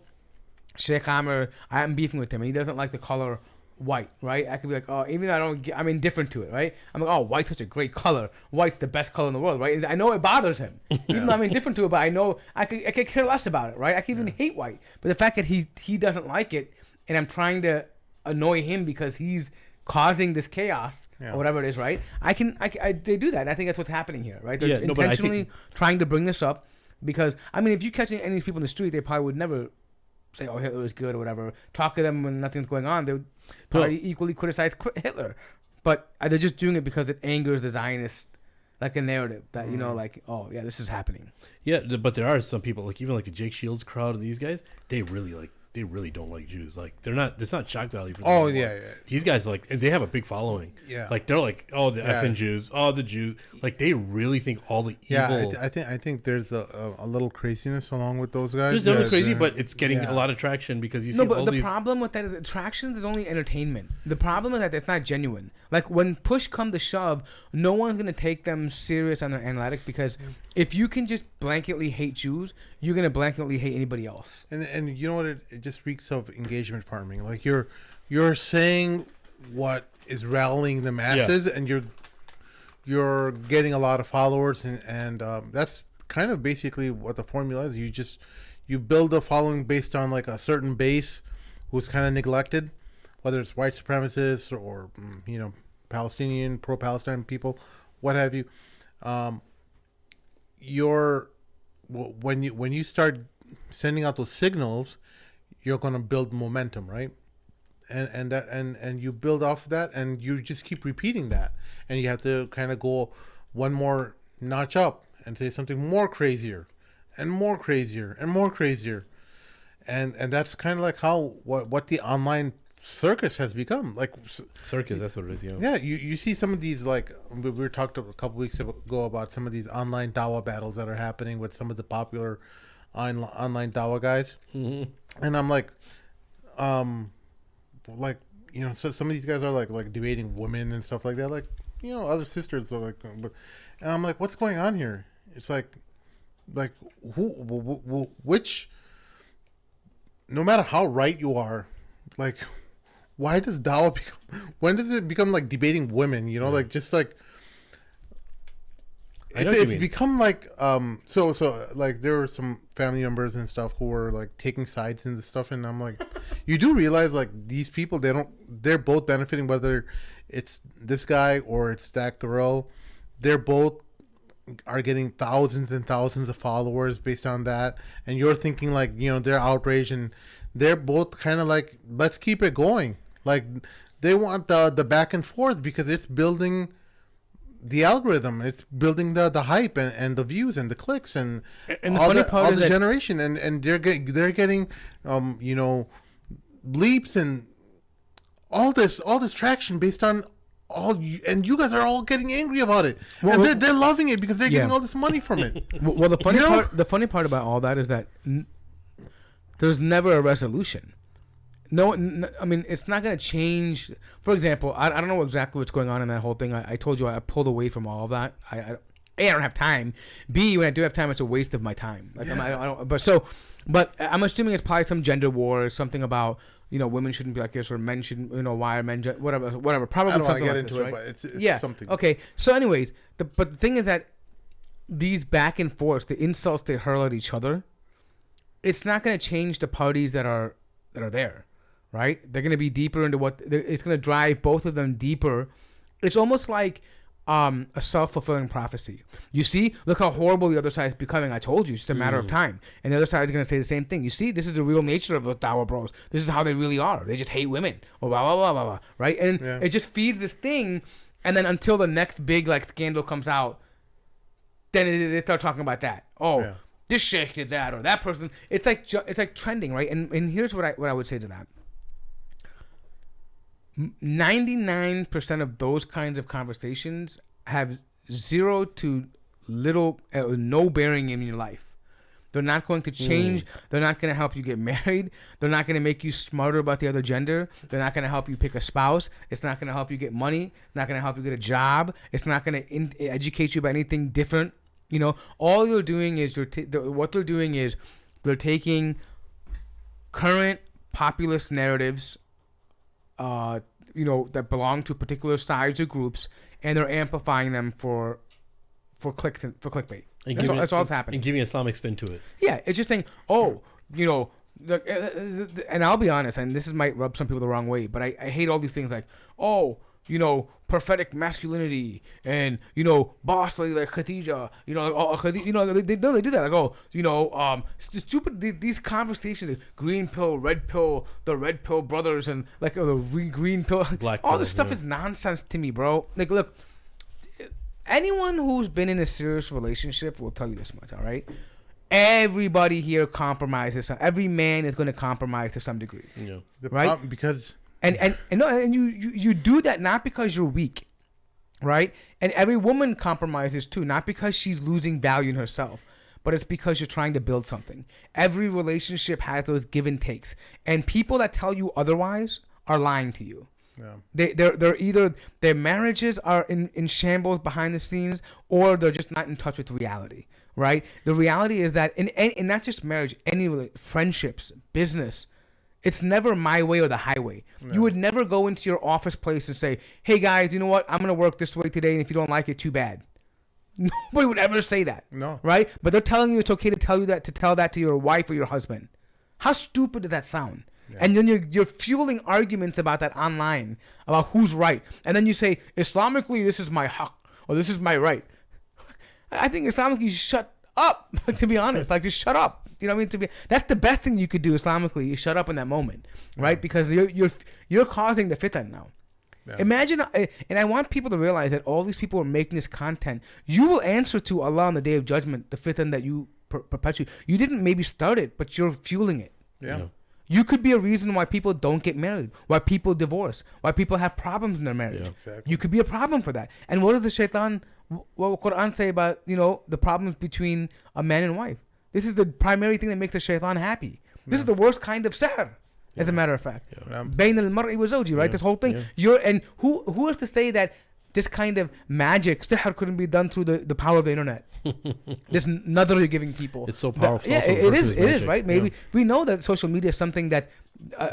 Sheikh Hammer, I'm beefing with him, and he doesn't like the color white, right? I could be like, oh, even though I'm indifferent to it, right? I'm like, oh, white's such a great color. White's the best color in the world, right? And I know it bothers him, even though I'm indifferent to it, but I know I could care less about it, right? I could even hate white, but the fact that he doesn't like it, and I'm trying to annoy him because he's causing this chaos. Or whatever it is, right? They do that. And I think that's what's happening here, right? They're intentionally trying to bring this up because, I mean, if you catch any of these people in the street, they probably would never say, oh, Hitler was good or whatever. Talk to them when nothing's going on. They would probably equally criticize Hitler. But they're just doing it because it angers the Zionists, like a narrative that, like, oh, yeah, this is happening. Yeah, but there are some people, like even like the Jake Shields crowd and these guys, they really don't like Jews. Like, it's not shock value for them. Oh, anymore. Yeah. These guys, like, they have a big following. Yeah. Like, they're like, oh, the effing Jews. Oh, the Jews. Like, they really think all the evil. Yeah, I think there's a little craziness along with those guys. There's no crazy, but it's getting a lot of traction because you see all these. No, but the problem with that attractions is only entertainment. The problem is that it's not genuine. Like, when push comes to shove, no one's going to take them serious on their analytic, because if you can just blanketly hate Jews, you're going to blanketly hate anybody else. And you know what? It just reeks of engagement farming. Like, you're saying what is rallying the masses, and you're getting a lot of followers, and that's kind of basically what the formula is. You build a following based on like a certain base who's kind of neglected, whether it's white supremacists or Palestinian, pro-Palestine people, what have you. When you start sending out those signals, you're going to build momentum, right? And you build off of that, and you just keep repeating that, and you have to kind of go one more notch up and say something more crazier and more crazier and more crazier, and that's kind of like what the online circus has become. Like circus, that's what it is. Yeah, you see some of these, like we were talked a couple weeks ago about some of these online dawa battles that are happening with some of the popular online dawa guys, and I'm like, so some of these guys are like debating women and stuff like that, like other sisters are like, and I'm like, what's going on here? It's like which, no matter how right you are, like, why does dawa when does it become like debating women? Like, just like, it's become like so like there were some family members and stuff who were like taking sides in this stuff, and I'm like, you do realize like these people, they're both benefiting, whether it's this guy or it's that girl. They're both are getting thousands and thousands of followers based on that, and you're thinking like, you know, they're outraged, and they're both kind of like, let's keep it going. Like they want the back and forth because it's building the algorithm, it's building the hype and the views and the clicks and the all funny the, part all is the that generation, and they're getting you know, leaps and all this traction based on and you guys are all getting angry about it. Well, and they're loving it because they're getting yeah. all this money from it. Well, the funny You know? the funny part about all that is that there's never a resolution. No, I mean, it's not going to change. For example, I don't know exactly what's going on in that whole thing. I told you I pulled away from all of that. A, I don't have time. B, when I do have time, it's a waste of my time. Like I don't. But I'm assuming it's probably some gender war or something about, you know, women shouldn't be like this or men shouldn't, you know, why are men whatever. Probably I don't want something to get like into this, it, right? but it's yeah. something. Okay. So, anyways, but the thing is that these back and forth, the insults they hurl at each other, it's not going to change the parties that are there, right? They're going to be deeper into it's going to drive both of them deeper. It's almost like a self-fulfilling prophecy. You see, look how horrible the other side is becoming. I told you, it's just a matter of time. And the other side is going to say the same thing. You see, this is the real nature of those Dawa bros. This is how they really are. They just hate women. Or blah, blah, blah, blah, blah. Right? And it just feeds this thing. And then until the next big like scandal comes out, then they start talking about that. Oh, this sheikh did that, or that person. It's like trending, right? And here's what I would say to that. 99% of those kinds of conversations have zero to little, no bearing in your life. They're not going to change. They're not going to help you get married. They're not going to make you smarter about the other gender. They're not going to help you pick a spouse. It's not going to help you get money. It's not going to help you get a job. It's not going to educate you about anything different. You know, all you're doing is what they're doing is they're taking current populist narratives, you know, that belong to particular sides or groups, and they're amplifying them for clickbait. That's all that's happening. And giving Islamic spin to it. Yeah, it's just saying, oh, you know, and I'll be honest, and this might rub some people the wrong way, but I hate all these things like, oh, you know, prophetic masculinity and, you know, boss lady like Khadija, you know, like, oh, Khadija, you know, they do that. Like, oh, you know, stupid, these conversations, green pill, red pill, the red pill brothers, and like the green pill, black all pill, this stuff is nonsense to me, bro. Like, look, anyone who's been in a serious relationship will tell you this much, all right? Everybody here compromises. Every man is going to compromise to some degree. Yeah. Right? Because... And you do that not because you're weak, right? And every woman compromises too, not because she's losing value in herself, but it's because you're trying to build something. Every relationship has those give and takes, and people that tell you otherwise are lying to you. Yeah. They're either their marriages are in shambles behind the scenes, or they're just not in touch with reality, right? The reality is that in not just marriage, any friendships, business. It's never my way or the highway. No. You would never go into your office place and say, hey, guys, you know what? I'm going to work this way today, and if you don't like it, too bad. Nobody would ever say that. No. Right? But they're telling you it's okay to tell that to your wife or your husband. How stupid does that sound? Yeah. And then you're fueling arguments about that online, about who's right. And then you say, Islamically, this is my haqq, or this is my right. I think Islamically, you shut up, to be honest. Like, just shut up. You know what I mean? That's the best thing you could do Islamically. You shut up in that moment, right? Because you're causing the fitan now. Yeah. Imagine, and I want people to realize that all these people are making this content. You will answer to Allah on the Day of Judgment, the fitan that you perpetuate. You didn't maybe start it, but you're fueling it. Yeah. You could be a reason why people don't get married, why people divorce, why people have problems in their marriage. Yeah, exactly. You could be a problem for that. And what does the shaitan, what will Quran say about, you know, the problems between a man and wife? This is the primary thing that makes the shaitan happy. This is the worst kind of sihr, as a matter of fact. Bain al-mar'i wa zawji, right? This whole thing. And who is to say that this kind of magic, sihr, couldn't be done through the power of the internet? This another you're giving people. It's so powerful. Yeah, it is, right? Maybe we know that social media is something that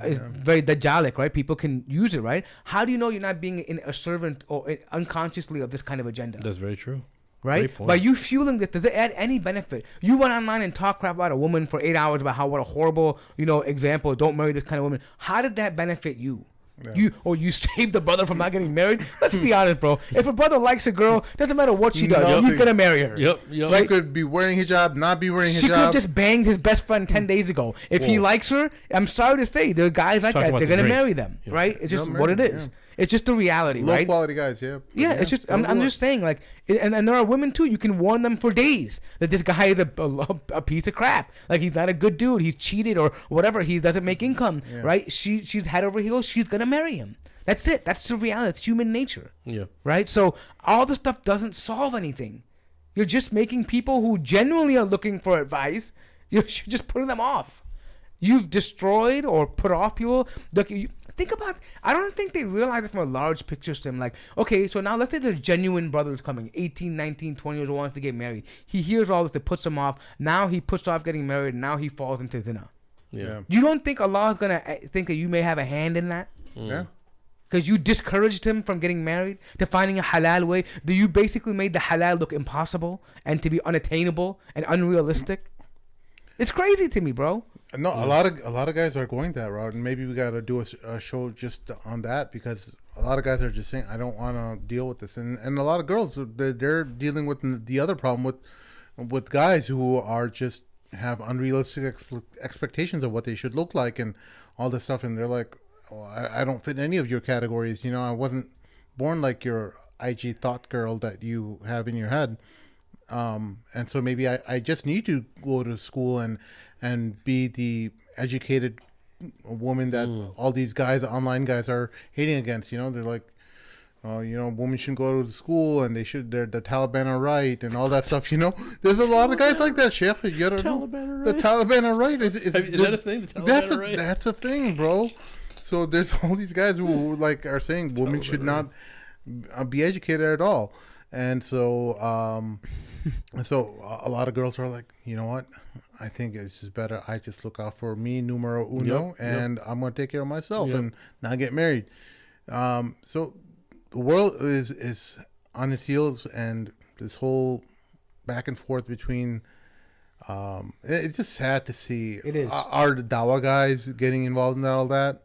is very dajjalic, right? People can use it, right? How do you know you're not being a servant or unconsciously of this kind of agenda? That's very true. Right? By you fueling it, does it add any benefit? You went online and talk crap about a woman for 8 hours about what a horrible, you know, example, don't marry this kind of woman. How did that benefit you? Yeah. You saved the brother from not getting married. Let's be honest, bro. If a brother likes a girl, doesn't matter what she does, he's gonna marry her. Yep. Right? She could be wearing hijab, not be wearing hijab. She could have just banged his best friend 10 days ago. If he likes her, I'm sorry to say, there are guys like that. They're gonna marry them, right? It's just what it is. It's just the reality, Low right? Low quality guys, yeah. Yeah, it's just I'm just saying, like, and there are women too. You can warn them for days that this guy is a piece of crap. Like, he's not a good dude. He's cheated or whatever. He doesn't make income, right? She's head over heels. She's gonna marry him. That's it. That's the reality. It's human nature. Yeah. Right. So all the stuff doesn't solve anything. You're just making people who genuinely are looking for advice. You're just putting them off. You've destroyed or put off people. Look, think about. I don't think they realize it from a large picture sim. Like, okay, so now let's say there's genuine brothers coming, 18, 19, 20 years old, wants to get married. He hears all this, it puts him off. Now he puts off getting married, and now he falls into zina. Yeah. You don't think Allah is gonna think that you may have a hand in that? Yeah. Because you discouraged him from getting married, to finding a halal way. Do you basically made the halal look impossible and to be unattainable and unrealistic? It's crazy to me, bro. No, a lot of guys are going that route, and maybe we got to do a show just on that, because a lot of guys are just saying, I don't want to deal with this, and a lot of girls, they're dealing with the other problem with guys who are just have unrealistic expectations of what they should look like and all this stuff, and they're like, oh, I don't fit in any of your categories. You know, I wasn't born like your IG thought girl that you have in your head. And so maybe I just need to go to school and be the educated woman that all these guys, online guys, are hating against. You know, they're like, you know, women shouldn't go to school, and the Taliban are right, and all that stuff. You know, there's a lot of guys like that, Sheikh. You gotta know, the Taliban are right. Is that a thing? The Taliban are right? That's a thing, bro. So there's all these guys who like are saying women should not be educated at all. And so, so a lot of girls are like, you know what? I think it's just better I just look out for me, numero uno, and I'm going to take care of myself and not get married. So the world is on its heels, and this whole back and forth between, it's just sad to see our Dawa guys getting involved in all that.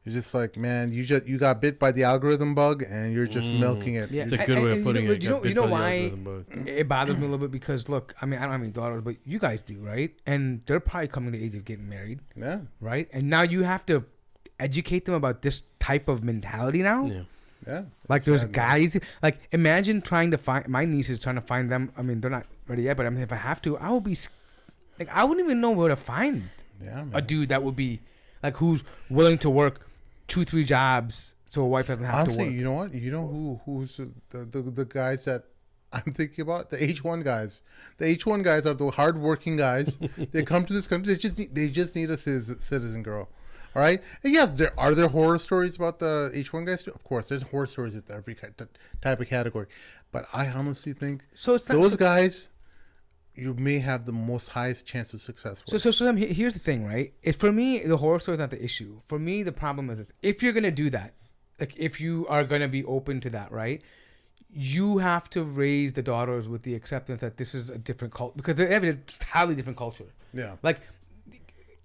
It's just like, man, you got bit by the algorithm bug, and you're just milking it. Yeah, it's a good way of putting it. You know why it bothers me a little bit? Because look, I mean, I don't have any daughters, but you guys do, right? And they're probably coming to the age of getting married. Yeah. Right? And now you have to educate them about this type of mentality now. Yeah. Yeah. Like there's guys, like imagine trying to find, my niece is trying to find them. I mean, they're not ready yet, but I mean, if I have to, I will be, like, I wouldn't even know where to find a dude that would be, like, who's willing to work 2-3 jobs so a wife doesn't have to work. You know what? You know who's the guys that I'm thinking about? The H1 guys. The H1 guys are the hardworking guys. They come to this country. They just need a citizen girl. All right. And yes, there horror stories about the H1 guys too. Of course, there's horror stories with every type of category. But I honestly think those guys, you may have the most highest chance of success with. So here's the thing, right? For me, the horror story is not the issue. For me, the problem is if you're gonna do that, like if you are gonna be open to that, right? You have to raise the daughters with the acceptance that this is a different culture, because they have a entirely different culture. Yeah. Like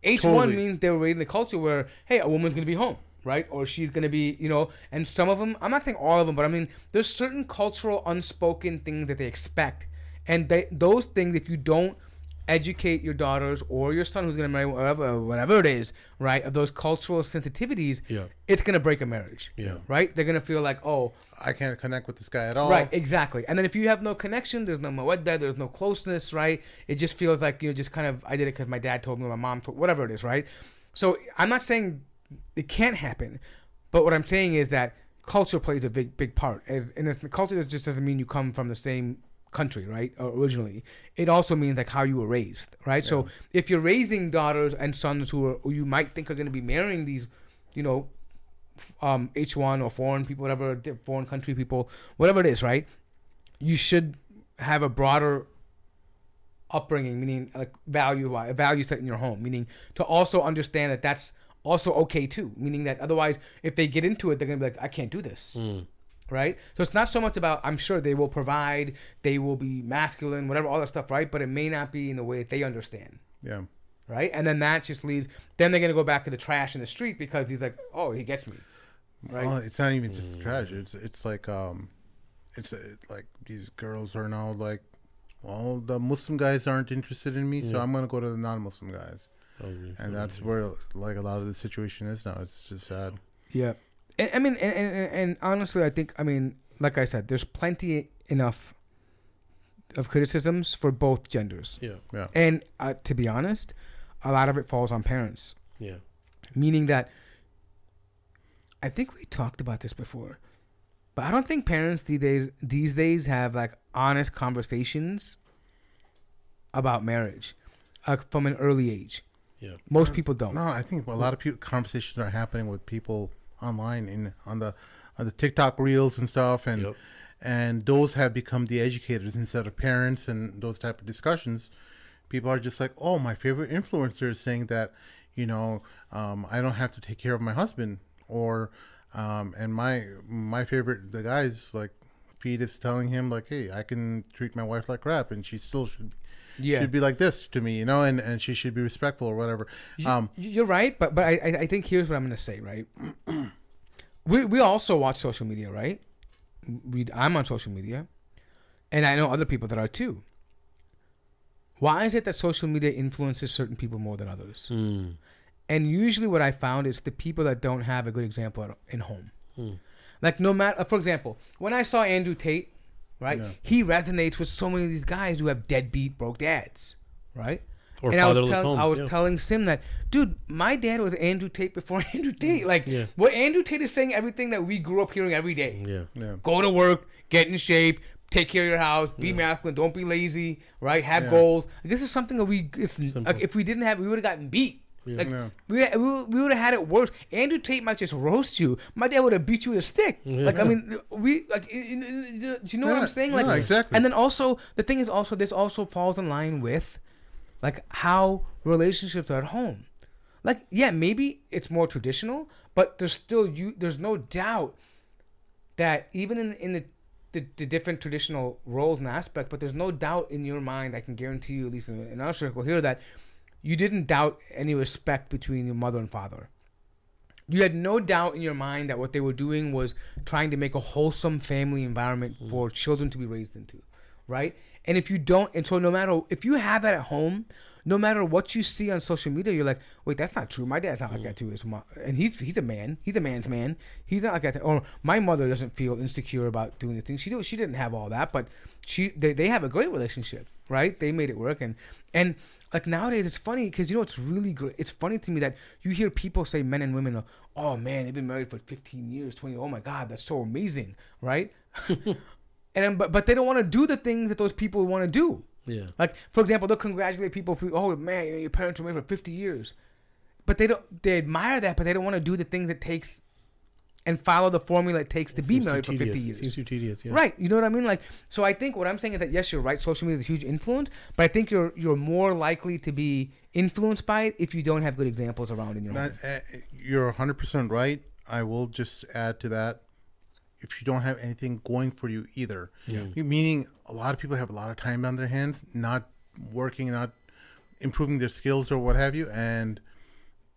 H1 means they were raised in a culture where, hey, a woman's gonna be home, right? Or she's gonna be, you know. And some of them, I'm not saying all of them, but I mean, there's certain cultural unspoken things that they expect. And those things, if you don't educate your daughters or your son who's going to marry whatever it is, right, of those cultural sensitivities, it's going to break a marriage, right? They're going to feel like, oh, I can't connect with this guy at all. Right, exactly. And then if you have no connection, there's no mawadda, there's no closeness, right? It just feels like, you know, just kind of, I did it because my dad told me, my mom told, whatever it is, right? So I'm not saying it can't happen, but what I'm saying is that culture plays a big part. And the culture just doesn't mean you come from the same country, right? Originally, it also means like how you were raised, right? Yeah. So if you're raising daughters and sons who you might think are going to be marrying these, you know, H1 or foreign people, whatever, foreign country people, whatever it is, right? You should have a broader upbringing, meaning like a value set in your home, meaning to also understand that that's also okay too, meaning that otherwise, if they get into it, they're going to be like, I can't do this. Right? So it's not so much about, I'm sure they will provide, they will be masculine, whatever, all that stuff, right? But it may not be in the way that they understand. Yeah. Right? And then that just leads, then they're going to go back to the trash in the street because he's like, oh, he gets me. right? Well, it's not even just trash. It's like like these girls are now like, well, the Muslim guys aren't interested in me, so I'm gonna go to the non-Muslim guys, and that's where like a lot of the situation is now. It's just sad. Yeah, I mean, and honestly, I think, I mean, like I said, there's plenty enough of criticisms for both genders. Yeah. And to be honest, a lot of it falls on parents. Yeah. Meaning that, I think we talked about this before, but I don't think parents these days have like honest conversations about marriage from an early age. Yeah. Most people don't. No, I think a lot of conversations are happening with people online on the TikTok reels and stuff, and and those have become the educators instead of parents, and those type of discussions. People are just like, oh, my favorite influencer is saying that, you know, I don't have to take care of my husband, or and my favorite, the guy's like feed is telling him like, hey, I can treat my wife like crap, and she still should be like this to me, you know, and she should be respectful or whatever. You're right, but I think here's what I'm gonna say, right? we also watch social media, right? I'm on social media, and I know other people that are too. Why is it that social media influences certain people more than others? And usually what I found is the people that don't have a good example in home. Like, no matter, for example, when I saw Andrew Tate, right, he resonates with so many of these guys who have deadbeat broke dads, right? Or and fatherless homes. I was telling Sim that, dude, my dad was Andrew Tate before Andrew Tate. Like, what Andrew Tate is saying, everything that we grew up hearing every day. Go to work, get in shape, take care of your house, be masculine, don't be lazy, right? Have goals. This is something that like, if we didn't have, we would have gotten beat. Like, we would have had it worse. Andrew Tate might just roast you. My dad would have beat you with a stick. Like, I mean, do you know what I'm saying? Like, exactly. And then also, the thing is also, this also falls in line with, like, how relationships are at home. Like, yeah, maybe it's more traditional, but there's no doubt that even in the different traditional roles and aspects, but there's no doubt in your mind, I can guarantee you, at least in our circle here, that you didn't doubt any respect between your mother and father. You had no doubt in your mind that what they were doing was trying to make a wholesome family environment for children to be raised into, right? And if you don't, and so no matter, if you have that at home, no matter what you see on social media, you're like, wait, that's not true. My dad's not like that too. And he's a man. He's a man's man. He's not like that. Or my mother doesn't feel insecure about doing the things she do. She didn't have all that, but they have a great relationship, right? They made it work. And like nowadays, it's funny because, you know, it's really great. It's funny to me that you hear people say, men and women, oh man, they've been married for 15 years, 20. Oh my God, that's so amazing, right? And but they don't want to do the things that those people want to do. Yeah. Like, for example, they'll congratulate people for, oh man, your parents were married for 50 years. But they admire that, but they don't want to do the things it takes and follow the formula it takes to be married for 50 years. Seems too tedious, yeah. Right. You know what I mean? Like, so I think what I'm saying is that, yes, you're right, social media is a huge influence, but I think you're more likely to be influenced by it if you don't have good examples around in your home. You're 100% right. I will just add to that. If you don't have anything going for you either, meaning a lot of people have a lot of time on their hands, not working, not improving their skills or what have you, and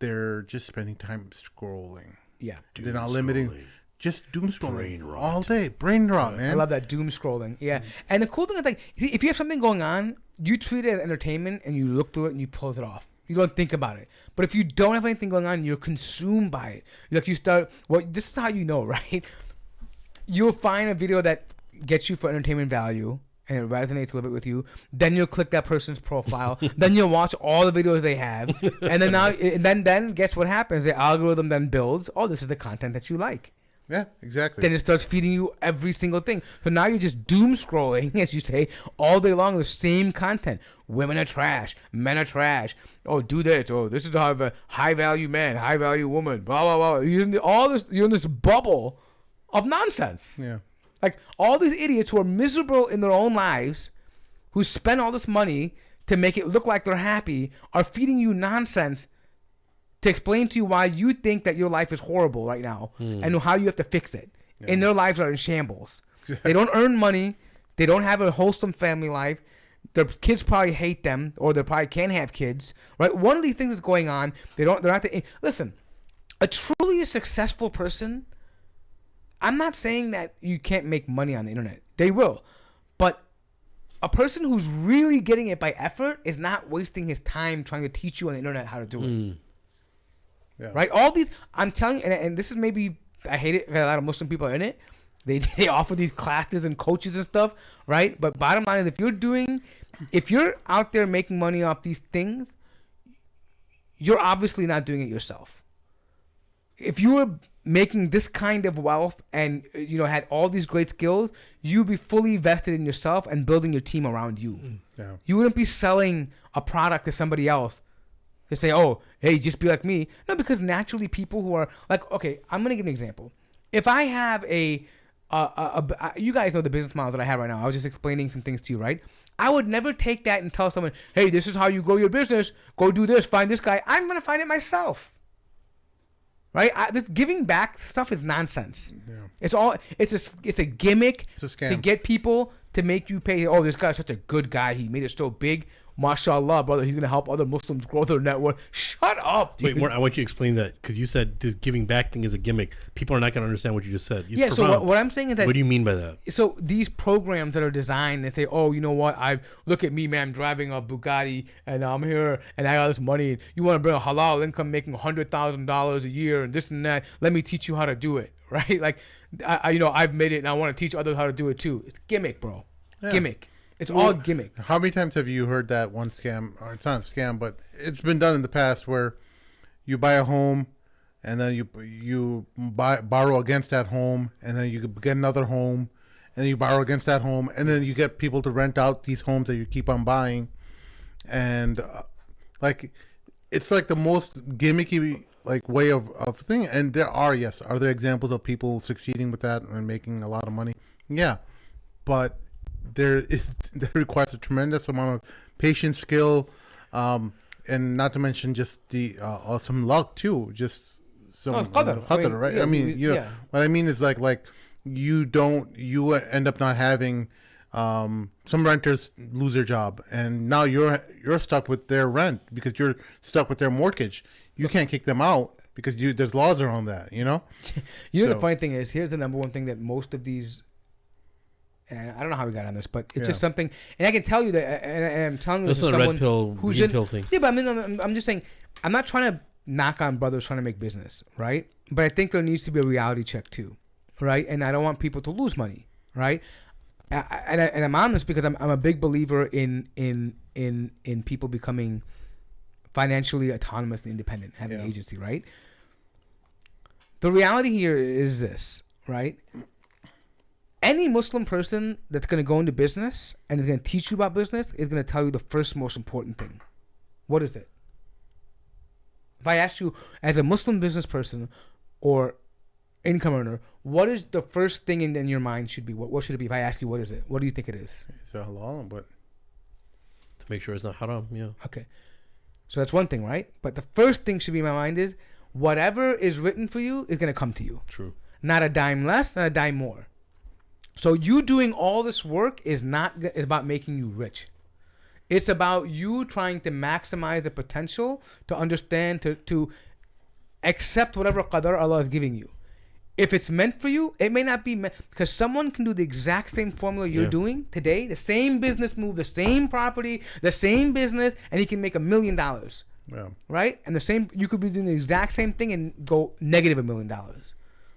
they're just spending time scrolling. Yeah. They're not limiting, just doom scrolling all day. Brain rot, man. I love that doom scrolling. Yeah. And the cool thing is, like, if you have something going on, you treat it as entertainment and you look through it and you close it off. You don't think about it. But if you don't have anything going on, you're consumed by it. Like, you start, this is how you know, right? You'll find a video that gets you for entertainment value and it resonates a little bit with you. Then you'll click that person's profile. Then you'll watch all the videos they have. And then guess what happens? The algorithm then builds, oh, this is the content that you like. Yeah, exactly. Then it starts feeding you every single thing. So now you're just doom scrolling, as you say, all day long, the same content. Women are trash. Men are trash. Oh, do this. Oh, this is how a high value man, high value woman, blah, blah, blah. You're in this bubble of nonsense. Yeah. Like, all these idiots who are miserable in their own lives, who spend all this money to make it look like they're happy, are feeding you nonsense to explain to you why you think that your life is horrible right now and how you have to fix it. Yeah. And their lives are in shambles. They don't earn money. They don't have a wholesome family life. Their kids probably hate them, or they probably can't have kids. Right? One of these things that's going on. They're not. Listen, a truly successful person I'm not saying that you can't make money on the internet. They will. But a person who's really getting it by effort is not wasting his time trying to teach you on the internet how to do it. Yeah. Right? All these, I'm telling you, and this is maybe, I hate it, a lot of Muslim people are in it. They offer these classes and coaches and stuff, right? But bottom line is, if you're out there making money off these things, you're obviously not doing it yourself. If you were making this kind of wealth and had all these great skills, you'd be fully vested in yourself and building your team around you. Yeah. You wouldn't be selling a product to somebody else to say, oh, hey, just be like me. No, because naturally people who are like, okay, I'm going to give an example. If I have you guys know the business models that I have right now. I was just explaining some things to you, right? I would never take that and tell someone, hey, this is how you grow your business. Go do this. Find this guy. I'm going to find it myself. Right? This giving back stuff is nonsense. Yeah. It's a gimmick to get people to make you pay. Oh, this guy's such a good guy. He made it so big. MashaAllah, brother. He's going to help other Muslims grow their network. Shut up, dude. Wait, I want you to explain that because you said this giving back thing is a gimmick. People are not going to understand what you just said. It's profound. So what I'm saying is that... What do you mean by that? So these programs that are designed, they say, oh, you know what? Look at me, man. I'm driving a Bugatti and I'm here and I got this money. You want to bring a halal income making $100,000 a year and this and that. Let me teach you how to do it, right? Like, I've made it and I want to teach others how to do it too. It's gimmick, bro. Yeah. Gimmick. It's all gimmick. How many times have you heard that one scam? Or it's not a scam, but it's been done in the past where you buy a home and then you borrow against that home and then you get another home and then you borrow against that home and then you get people to rent out these homes that you keep on buying. And it's like the most gimmicky way of thing. And are there examples of people succeeding with that and making a lot of money? Yeah. But that requires a tremendous amount of patience, skill, and not to mention just the some luck too. Just some qadr, right? I mean, what I mean is like you end up not having. Some renters lose their job, and now you're stuck with their rent because you're stuck with their mortgage. You can't kick them out because there's laws around that. The funny thing is, here's the number one thing that most of these. And I don't know how we got on this, but it's just something. And I can tell you that, and I'm telling you this is someone who's in. Pill thing. Yeah, but I mean, I'm just saying, I'm not trying to knock on brothers trying to make business, right? But I think there needs to be a reality check too, right? And I don't want people to lose money, right? And I'm on this because I'm a big believer in people becoming financially autonomous and independent, having agency, right? The reality here is this, right? Any Muslim person that's going to go into business and is going to teach you about business is going to tell you the first most important thing. What is it? If I ask you, as a Muslim business person or income earner, what is the first thing in your mind should be? What should it be? If I ask you, what is it? What do you think it is? It's halal, but to make sure it's not haram. Yeah. Okay. So that's one thing, right? But the first thing should be in my mind is whatever is written for you is going to come to you. True. Not a dime less, not a dime more. So you doing all this work is about making you rich. It's about you trying to maximize the potential to understand, to accept whatever qadar Allah is giving you. If it's meant for you, it may not be meant, because someone can do the exact same formula you're doing today, the same business move, the same property, the same business, and he can make $1 million. Yeah. Right? And you could be doing the exact same thing and go negative $1 million.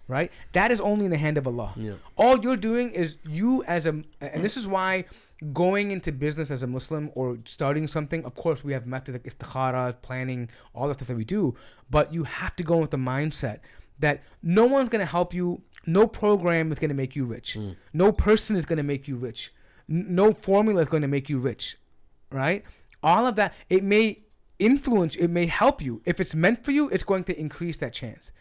Right? That is only in the hand of Allah. Yeah. All you're doing is and this is why going into business as a Muslim or starting something, of course we have methods like istikhara, planning, all the stuff that we do, but you have to go with the mindset that no one's going to help you, no program is going to make you rich. No person is going to make you rich. No formula is going to make you rich. Right? All of that, it may influence, it may help you. If it's meant for you, it's going to increase that chance.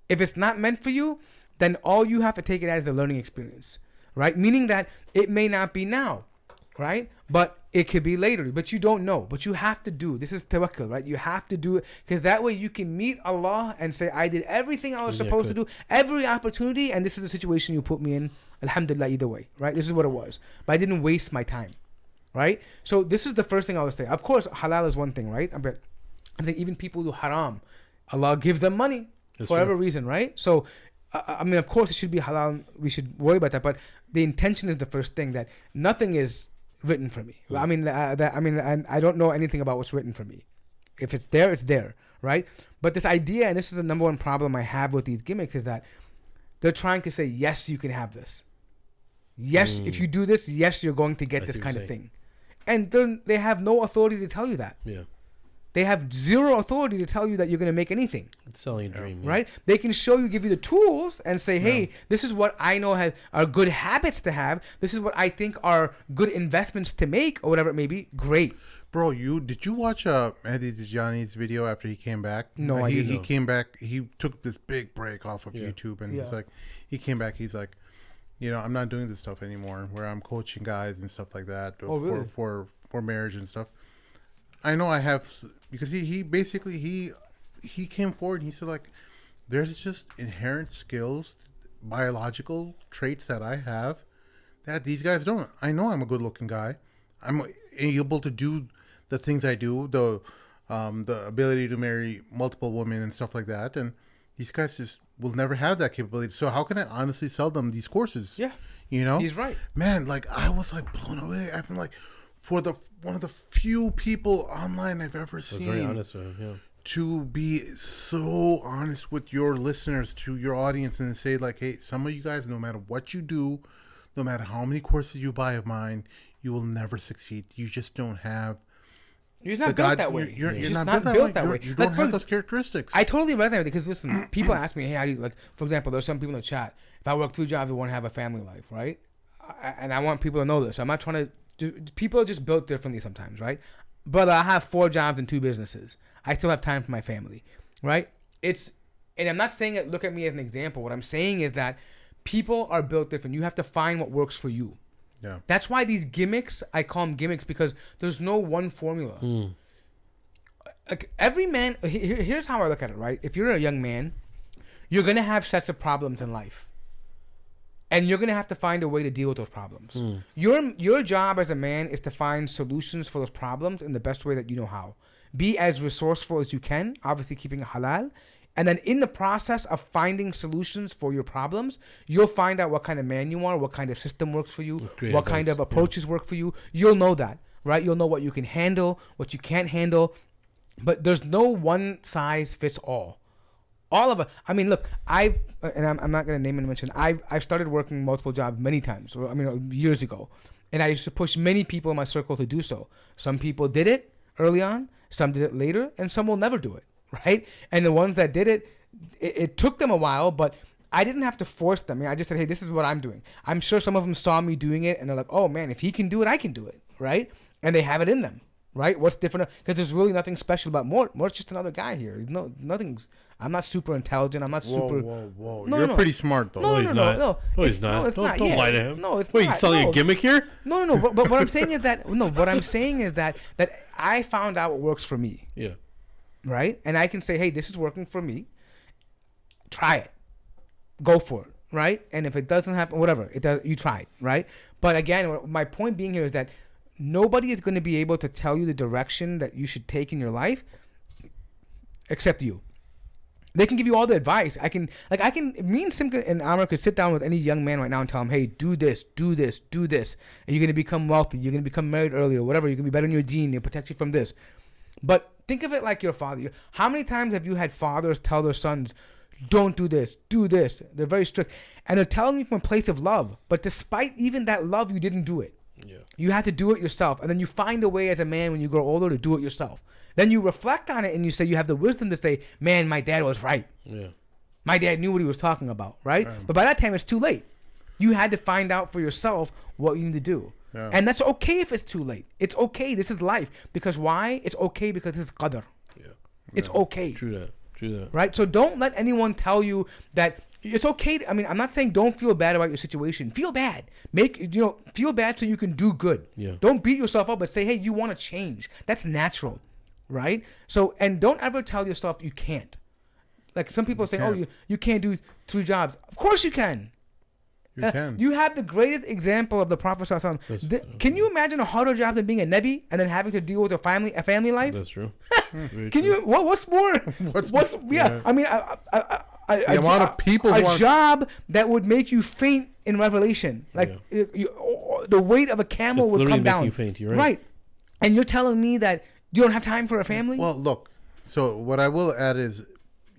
If it's not meant for you, then all you have to take it as a learning experience, right? Meaning that it may not be now, right? But it could be later, but you don't know. But you have to do. This is tawakkul, right? You have to do it because that way you can meet Allah and say, I did everything I was supposed to do, every opportunity, and this is the situation you put me in. Alhamdulillah, either way, right? This is what it was. But I didn't waste my time, right? So this is the first thing I would say. Of course, halal is one thing, right? But I think even people who do haram, Allah gives them money. For whatever reason, right? So I mean, of course, it should be halal. We should worry about that. But the intention is the first thing. That nothing is written for me. I mean, I don't know anything about what's written for me. If it's there, it's there, right? But this idea, and this is the number one problem I have with these gimmicks, is that they're trying to say, yes, you can have this. Yes, if you do this, yes, you're going to get this kind of thing. And they have no authority to tell you that. Yeah. They have zero authority to tell you that you're going to make anything. It's selling a dream. Right? They can show you, give you the tools and say, hey, this is what I know are good habits to have. This is what I think are good investments to make, or whatever it may be. Great. Bro, did you watch Eddie Johnny's video after he came back? No, I didn't. He came back. He took this big break off of YouTube, and he's like, he came back. He's like, I'm not doing this stuff anymore, where I'm coaching guys and stuff like that for marriage and stuff. I know I have, because he basically he came forward and he said, like, there's just inherent skills, biological traits that I have that these guys don't. I know I'm a good looking guy. I'm able to do the things I do, the ability to marry multiple women and stuff like that, and these guys just will never have that capability. So how can I honestly sell them these courses? Yeah, he's right, man. Like, I was like blown away. I've been like, for one of the few people online I've ever seen, very honest with him, to be so honest with your listeners, to your audience, and say, like, hey, some of you guys, no matter what you do, no matter how many courses you buy of mine, you will never succeed. You just don't have. You're not built that way. You're not built that way. You don't have those characteristics. I totally resonate, because listen, people ask me, hey, how do you, like, for example, there's some people in the chat, if I work 3 jobs, I want to have a family life, right? And I want people to know this. I'm not trying to. People are just built differently sometimes, right? But I have 4 jobs and 2 businesses. I still have time for my family, right? And I'm not saying that, look at me as an example. What I'm saying is that people are built different. You have to find what works for you. Yeah. That's why these gimmicks, I call them gimmicks, because there's no one formula. Like, every man, here's how I look at it, right? If you're a young man, you're going to have sets of problems in life. And you're going to have to find a way to deal with those problems. Your job as a man is to find solutions for those problems in the best way that you know how. Be as resourceful as you can, obviously keeping it halal. And then in the process of finding solutions for your problems, you'll find out what kind of man you are, what kind of system works for you, what kind of approaches work for you. You'll know that, right? You'll know what you can handle, what you can't handle. But there's no one size fits all. All of it. I mean, look, I'm not going to name and mention. I've started working multiple jobs many times. I mean, years ago, and I used to push many people in my circle to do so. Some people did it early on, some did it later, and some will never do it, right? And the ones that did it, it took them a while, but I didn't have to force them. I mean, I just said, hey, this is what I'm doing. I'm sure some of them saw me doing it, and they're like, oh man, if he can do it, I can do it, right? And they have it in them. Right? What's different? Because there's really nothing special about Mort. Mort's just another guy here. Nothing's. I'm not super intelligent. I'm not super. Whoa. You're pretty smart though. No, he's not. No, he's not. It's not. Don't lie to him. No, it's Wait, not. you selling a gimmick here? No. But what I'm saying is that What I'm saying is that I found out what works for me. Yeah. Right, and I can say, hey, this is working for me. Try it. Go for it. Right, and if it doesn't happen, whatever it does, you tried. Right, but again, my point being here is that nobody is going to be able to tell you the direction that you should take in your life except you. They can give you all the advice. Me and Simka and Amr could sit down with any young man right now and tell him, hey, do this, do this, do this. And you're going to become wealthy. You're going to become married earlier, whatever. You're going to be better in your deen. It'll protect you from this. But think of it like your father. How many times have you had fathers tell their sons, don't do this, do this? They're very strict. And they're telling you from a place of love. But despite even that love, you didn't do it. Yeah. You had to do it yourself. And then you find a way as a man when you grow older to do it yourself. Then you reflect on it and you say, you have the wisdom to say, man, my dad was right. Yeah. My dad knew what he was talking about, right? But by that time, it's too late. You had to find out for yourself what you need to do. Yeah. And that's okay if it's too late. It's okay. This is life. Because why? It's okay because it's qadr. Yeah. It's okay. True that. Right? So don't let anyone tell you that it's okay. I'm not saying don't feel bad about your situation. Feel bad. Feel bad so you can do good. Yeah. Don't beat yourself up, but say, hey, you want to change. That's natural. Right? So, and don't ever tell yourself you can't. Like some people say, oh, you can't do 3 jobs. Of course you can. You can. You have the greatest example of the Prophet ﷺ. Can you imagine a harder job than being a Nabi and then having to deal with a family life? That's true. Can you? What's more? What's yeah. I mean, the amount of people a job that would make you faint in Revelation, like the weight of a camel would come down. You faint, you're right. And you're telling me that you don't have time for a family? Well, look. So what I will add is,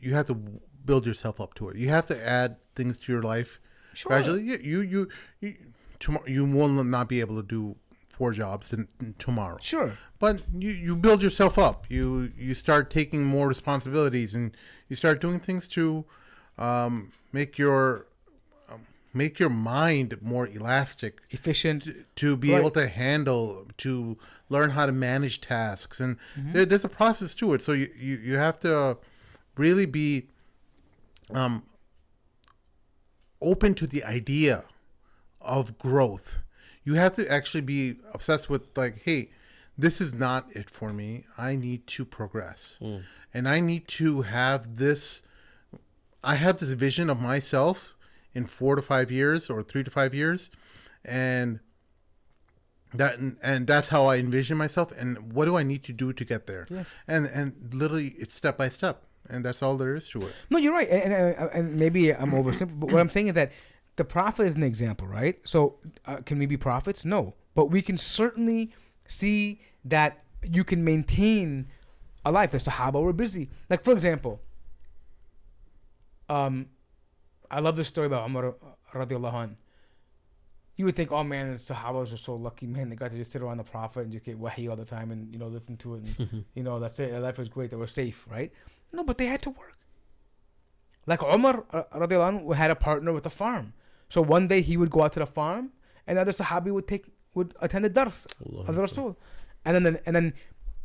you have to build yourself up to it. You have to add things to your life gradually. You tomorrow you will not be able to do 4 jobs tomorrow. Sure. But you build yourself up. You start taking more responsibilities, and you start doing things to make your mind more elastic, efficient, to be able to handle, to learn how to manage tasks, and there's a process to it. So you have to really be open to the idea of growth. You have to actually be obsessed with, like, hey, this is not it for me. I need to progress, and I need to have this. I have this vision of myself in 4 to 5 years, or 3 to 5 years, and that's how I envision myself. And what do I need to do to get there? Yes. And literally, it's step by step, and that's all there is to it. No, you're right, and maybe I'm oversimplifying, but what I'm saying is that the prophet is an example, right? So can we be prophets? No, but we can certainly see that you can maintain a life. The Sahaba were busy. Like, for example, I love this story about Umar radiallahu anh. You would think, oh man, the Sahabas are so lucky, man. They got to just sit around the Prophet and just get wahi all the time and, listen to it. And, that's it. Their life was great. They were safe, right? No, but they had to work. Like Umar radiallahu anh had a partner with a farm. So one day he would go out to the farm, and the other Sahabi would attend the dars of the Rasul. And then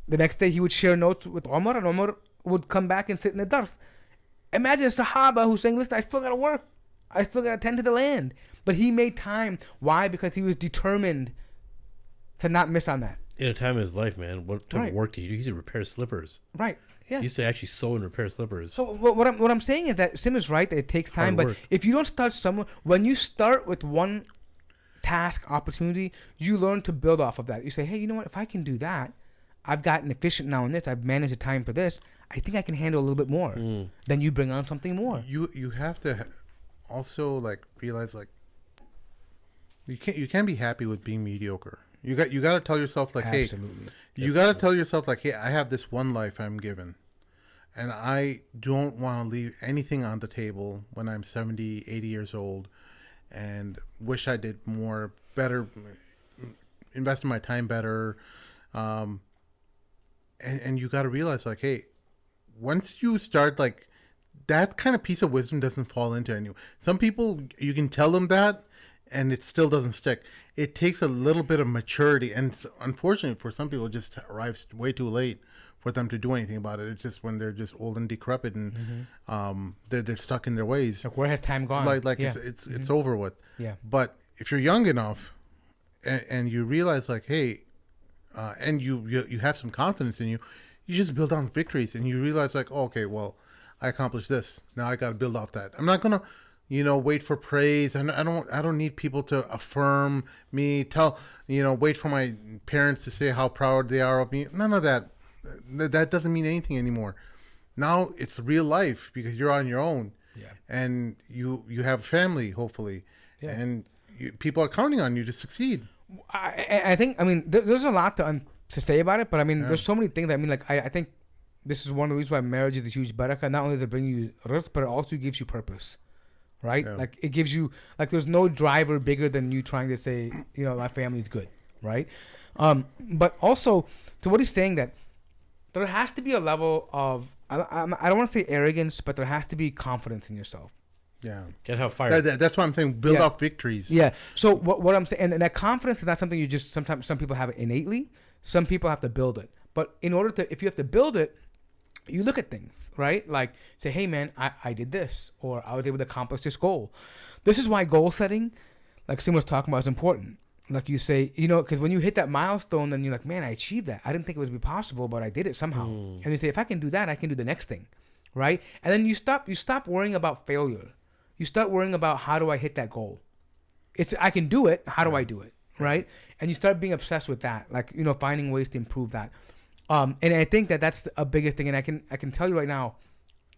the next day he would share notes with Umar, and Umar would come back and sit in the dars. Imagine a Sahaba who's saying, listen, I still got to work. I still got to tend to the land. But he made time. Why? Because he was determined to not miss on that. In a time of his life, man, what type of work did he do? He used to repair slippers. Right. Yes. He used to actually sew and repair slippers. So what I'm saying is that Sim is right, that it takes time. But if you don't start somewhere, when you start with one task, opportunity, you learn to build off of that. You say, hey, you know what? If I can do that, I've gotten efficient now in this. I've managed the time for this. I think I can handle a little bit more. Then you bring on something more. You have to also realize you can't be happy with being mediocre. You got to tell yourself Absolutely. You got to tell yourself hey, I have this one life I'm given, and I don't want to leave anything on the table when I'm 70, 80 years old, and wish I did more, better, invest in my time better, and you got to realize hey, once you start that kind of piece of wisdom doesn't fall into anyone. Some people, you can tell them that, and it still doesn't stick. It takes a little bit of maturity, and unfortunately for some people, it just arrives way too late for them to do anything about it. It's just when they're just old and decrepit, and they're stuck in their ways. Like, where has time gone? It's over with. Yeah. But if you're young enough, and you realize hey, and you have some confidence in you, you just build on victories, and you realize okay, well, I accomplished this. Now I got to build off that. I'm not gonna, wait for praise, and I don't need people to affirm me. Wait for my parents to say how proud they are of me. None of that. That doesn't mean anything anymore. Now it's real life because you're on your own, and you have family, hopefully, and people are counting on you to succeed. I think there's a lot to say about it, but there's so many things. I think this is one of the reasons why marriage is a huge barakah. Not only does it bring you rizq, but it also gives you purpose, right? Yeah. It gives you there's no driver bigger than you trying to say, my family's good, right? But also to what he's saying, that there has to be a level of I don't want to say arrogance, but there has to be confidence in yourself. Yeah, get how fire. That's why I'm saying build off victories. Yeah. So what I'm saying, and that confidence is not something you just sometimes some people have it innately. Some people have to build it. But in order to, if you have to build it, you look at things, right? Like say, hey man, I did this, or I was able to accomplish this goal. This is why goal setting, like Sim was talking about, is important. Like you say, because when you hit that milestone, then you're like, man, I achieved that. I didn't think it would be possible, but I did it somehow. And you say, if I can do that, I can do the next thing, right? And then you stop worrying about failure. You start worrying about, how do I hit that goal? I can do it. How do I do it? Right? And you start being obsessed with that, finding ways to improve that. And I think that's a bigger thing. And I can tell you right now,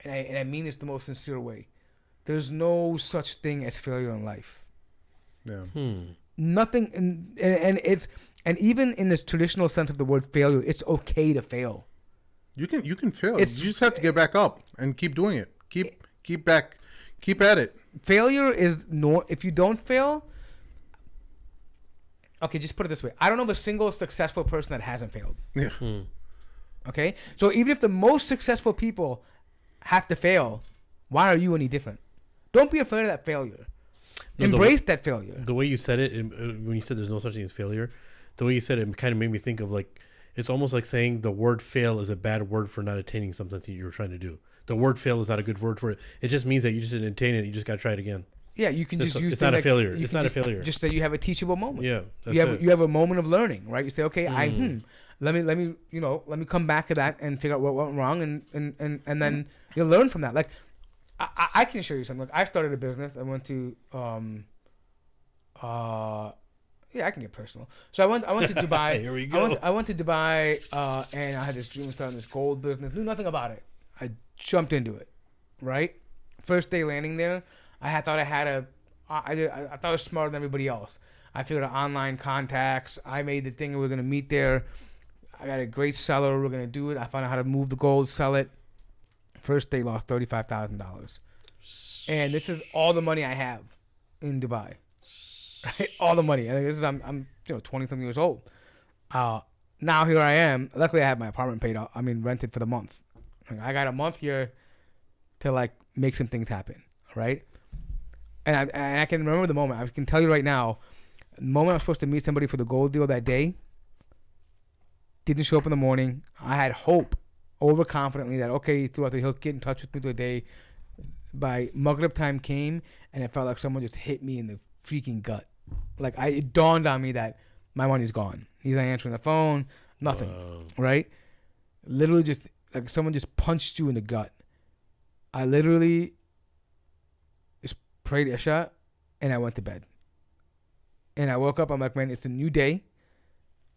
and I mean this the most sincere way. There's no such thing as failure in life. Yeah. Nothing, and even in this traditional sense of the word failure, it's okay to fail. You can fail. You just have to get back up and keep doing it. Keep at it. Failure is if you don't fail. Okay, just put it this way. I don't know of a single successful person that hasn't failed. Yeah. Okay? So even if the most successful people have to fail, why are you any different? Don't be afraid of that failure. Embrace that failure. The way you said it, when you said there's no such thing as failure, the way you said it kind of made me think of like, it's almost like saying the word fail is a bad word for not attaining something that you're trying to do. The word fail is not a good word for it. It just means that you just didn't attain it. You just got to try it again. Yeah, you can just use it's not a failure. It's not a failure. Just say you have a teachable moment. Yeah, you have a moment of learning, right? You say, okay, let me come back to that and figure out what went wrong, and then you'll learn from that. Like, I can show you something. Like, I started a business. I went to yeah, I can get personal. So I went to Dubai. Here we go. I went to Dubai, and I had this dream of starting this gold business. Knew nothing about it. I jumped into it, right? First day landing there, I thought I was smarter than everybody else. I figured out online contacts. I made the thing. We were gonna meet there. I got a great seller. We're gonna do it. I found out how to move the gold, sell it. First day, lost $35,000, and this is all the money I have in Dubai. Right? All the money. And this is I'm 20-something years old. Now here I am. Luckily, I have my apartment paid off. Rented for the month. I got a month here to like make some things happen, right? And I can remember the moment. I can tell you right now, the moment I was supposed to meet somebody for the gold deal that day, didn't show up in the morning. I had hope, overconfidently, that okay, throughout he'll get in touch with me today. By Maghrib time came, and it felt like someone just hit me in the freaking gut. Like it dawned on me that my money's gone. He's not answering the phone, nothing, right? Literally just like someone just punched you in the gut. I literally just prayed Isha, and I went to bed. And I woke up, I'm like, man, it's a new day.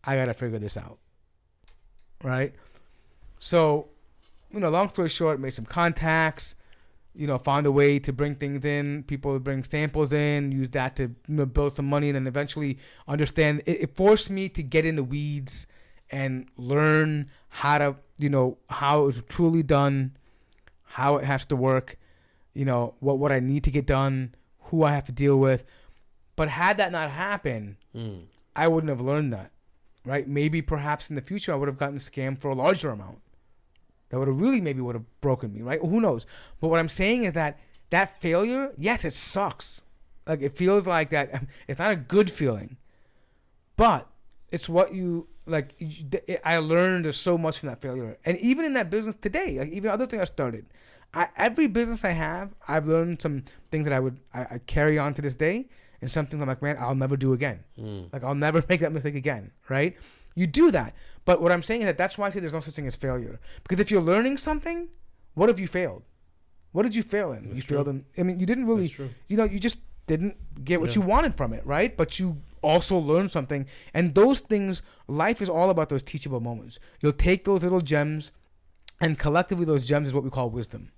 I got to figure this out, right? So, long story short, made some contacts, found a way to bring things in. People would bring samples in, use that to build some money, and then eventually understand. It forced me to get in the weeds and learn how to, how it's truly done, how it has to work, what I need to get done, who I have to deal with. But had that not happened, I wouldn't have learned that, right? Maybe perhaps in the future I would have gotten scammed for a larger amount. That would have broken me, right? Who knows? But what I'm saying is that failure, yes, it sucks. Like, it feels like that. It's not a good feeling. But it's what I learned so much from that failure. And even in that business today, like even other things I started, every business I have, I've learned some things that I carry on to this day, and some things I'm like, man, I'll never do again. Like, I'll never make that mistake again, right? You do that. But what I'm saying is that's why I say there's no such thing as failure. Because if you're learning something, what have you failed? What did you fail in? You failed in, you didn't really, you just didn't get what you wanted from it, right? But you also learned something. And those things, life is all about those teachable moments. You'll take those little gems, and collectively those gems is what we call wisdom.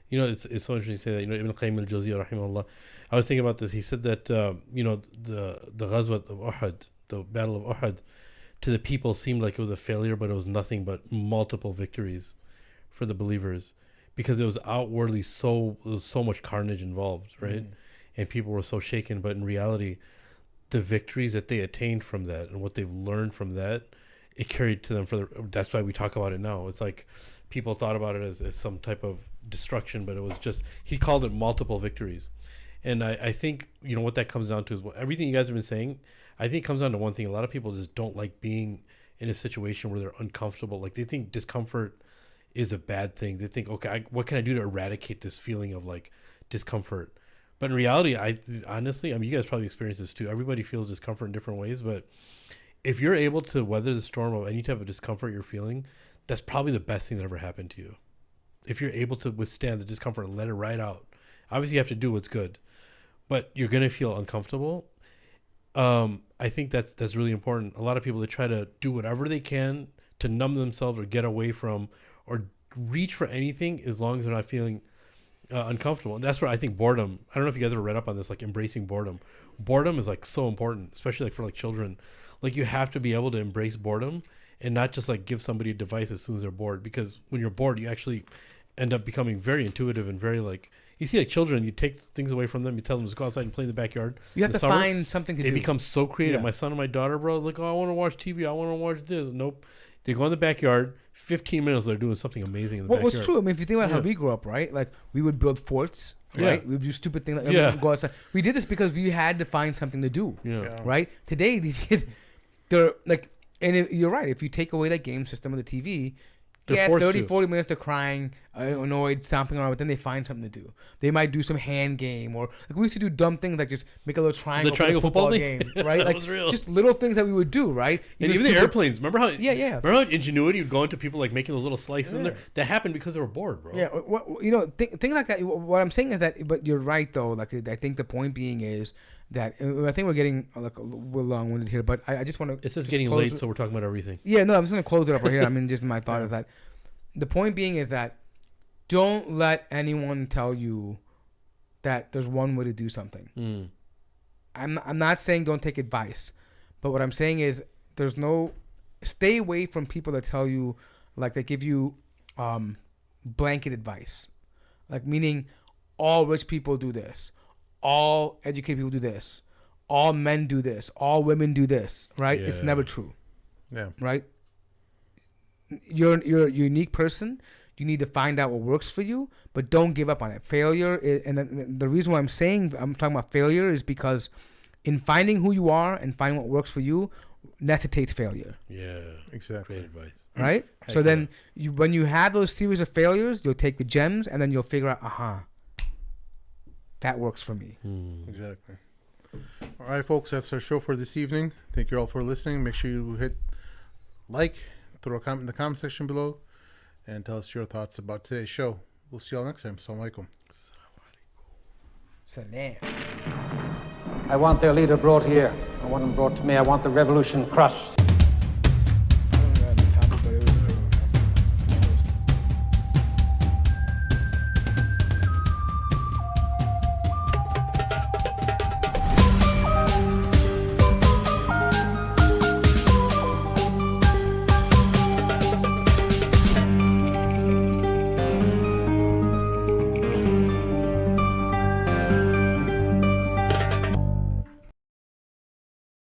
It's so interesting to say that. Ibn Qayyim al-Jawziyya, rahimahullah, I was thinking about this. He said that, the Ghazwat of Uhud, the Battle of Uhud, to the people seemed like it was a failure, but it was nothing but multiple victories for the believers, because it was outwardly there was so much carnage involved, right? And people were so shaken. But in reality, the victories that they attained from that and what they've learned from that, it carried to them that's why we talk about it now. It's like people thought about it as some type of destruction, but it was just, he called it multiple victories. And I think, what that comes down to is everything you guys have been saying, I think it comes down to one thing. A lot of people just don't like being in a situation where they're uncomfortable. Like, they think discomfort is a bad thing. They think, okay, what can I do to eradicate this feeling of like discomfort? But in reality, honestly, you guys probably experience this too. Everybody feels discomfort in different ways. But if you're able to weather the storm of any type of discomfort you're feeling, that's probably the best thing that ever happened to you. If you're able to withstand the discomfort and let it ride out. Obviously, you have to do what's good, but you're going to feel uncomfortable. I think that's really important. A lot of people, they try to do whatever they can to numb themselves or get away from or reach for anything as long as they're not feeling uncomfortable. And that's where I think boredom. I don't know if you guys ever read up on this, like embracing boredom. Boredom is like so important, especially like for like children. Like you have to be able to embrace boredom and not just like give somebody a device as soon as they're bored, because when you're bored, you actually end up becoming very intuitive and very like, you see like children, you take things away from them, you tell them to go outside and play in the backyard. You have to find something to do. They become so creative. Yeah. My son and my daughter, bro, like, oh, I want to watch TV. I want to watch this. Nope. They go in the backyard. 15 minutes, they're doing something amazing in the backyard. What's true? I mean, if you think about how we grew up, right? Like, we would build forts, right? We would do stupid things. Like, go outside. We did this because we had to find something to do, right? Today, these kids, they're like, and you're right. If you take away that game system of the TV, They're 40 minutes they're crying, annoyed, stomping around, but then they find something to do. They might do some hand game, or like we used to do dumb things like just make a little triangle, the triangle football game, right? That like was real. Just little things that we would do, right? And even the airplanes. Remember how? Remember how ingenuity would go into people like making those little slices in there? That happened because they were bored, bro. Yeah, things like that. What I'm saying is that, but you're right though. Like I think the point being is that I think we're getting like a little long-winded here, but I just want to. It's just getting late, so we're talking about everything. Yeah, no, I'm just gonna close it up right here. I mean, just my thought is that the point being is that don't let anyone tell you that there's one way to do something. I'm not saying don't take advice, but what I'm saying is stay away from people that tell you, like they give you blanket advice, like meaning all rich people do this, all educated people do this, all men do this, all women do this, right? It's never true. Yeah. Right? You're a unique person. You need to find out what works for you, but don't give up on it. Failure and the reason why I'm talking about failure is because in finding who you are and finding what works for you necessitates failure. Yeah, exactly. Great advice. Right? So then when you have those series of failures, you'll take the gems and then you'll figure out, that works for me. Exactly. All right, folks, that's our show for this evening. Thank you all for listening. Make sure you hit like, throw a comment in the comment section below, and tell us your thoughts about today's show. We'll see you all next time. Assalamu alaikum. Salam. I want their leader brought here. I want him brought to me. I want the revolution crushed.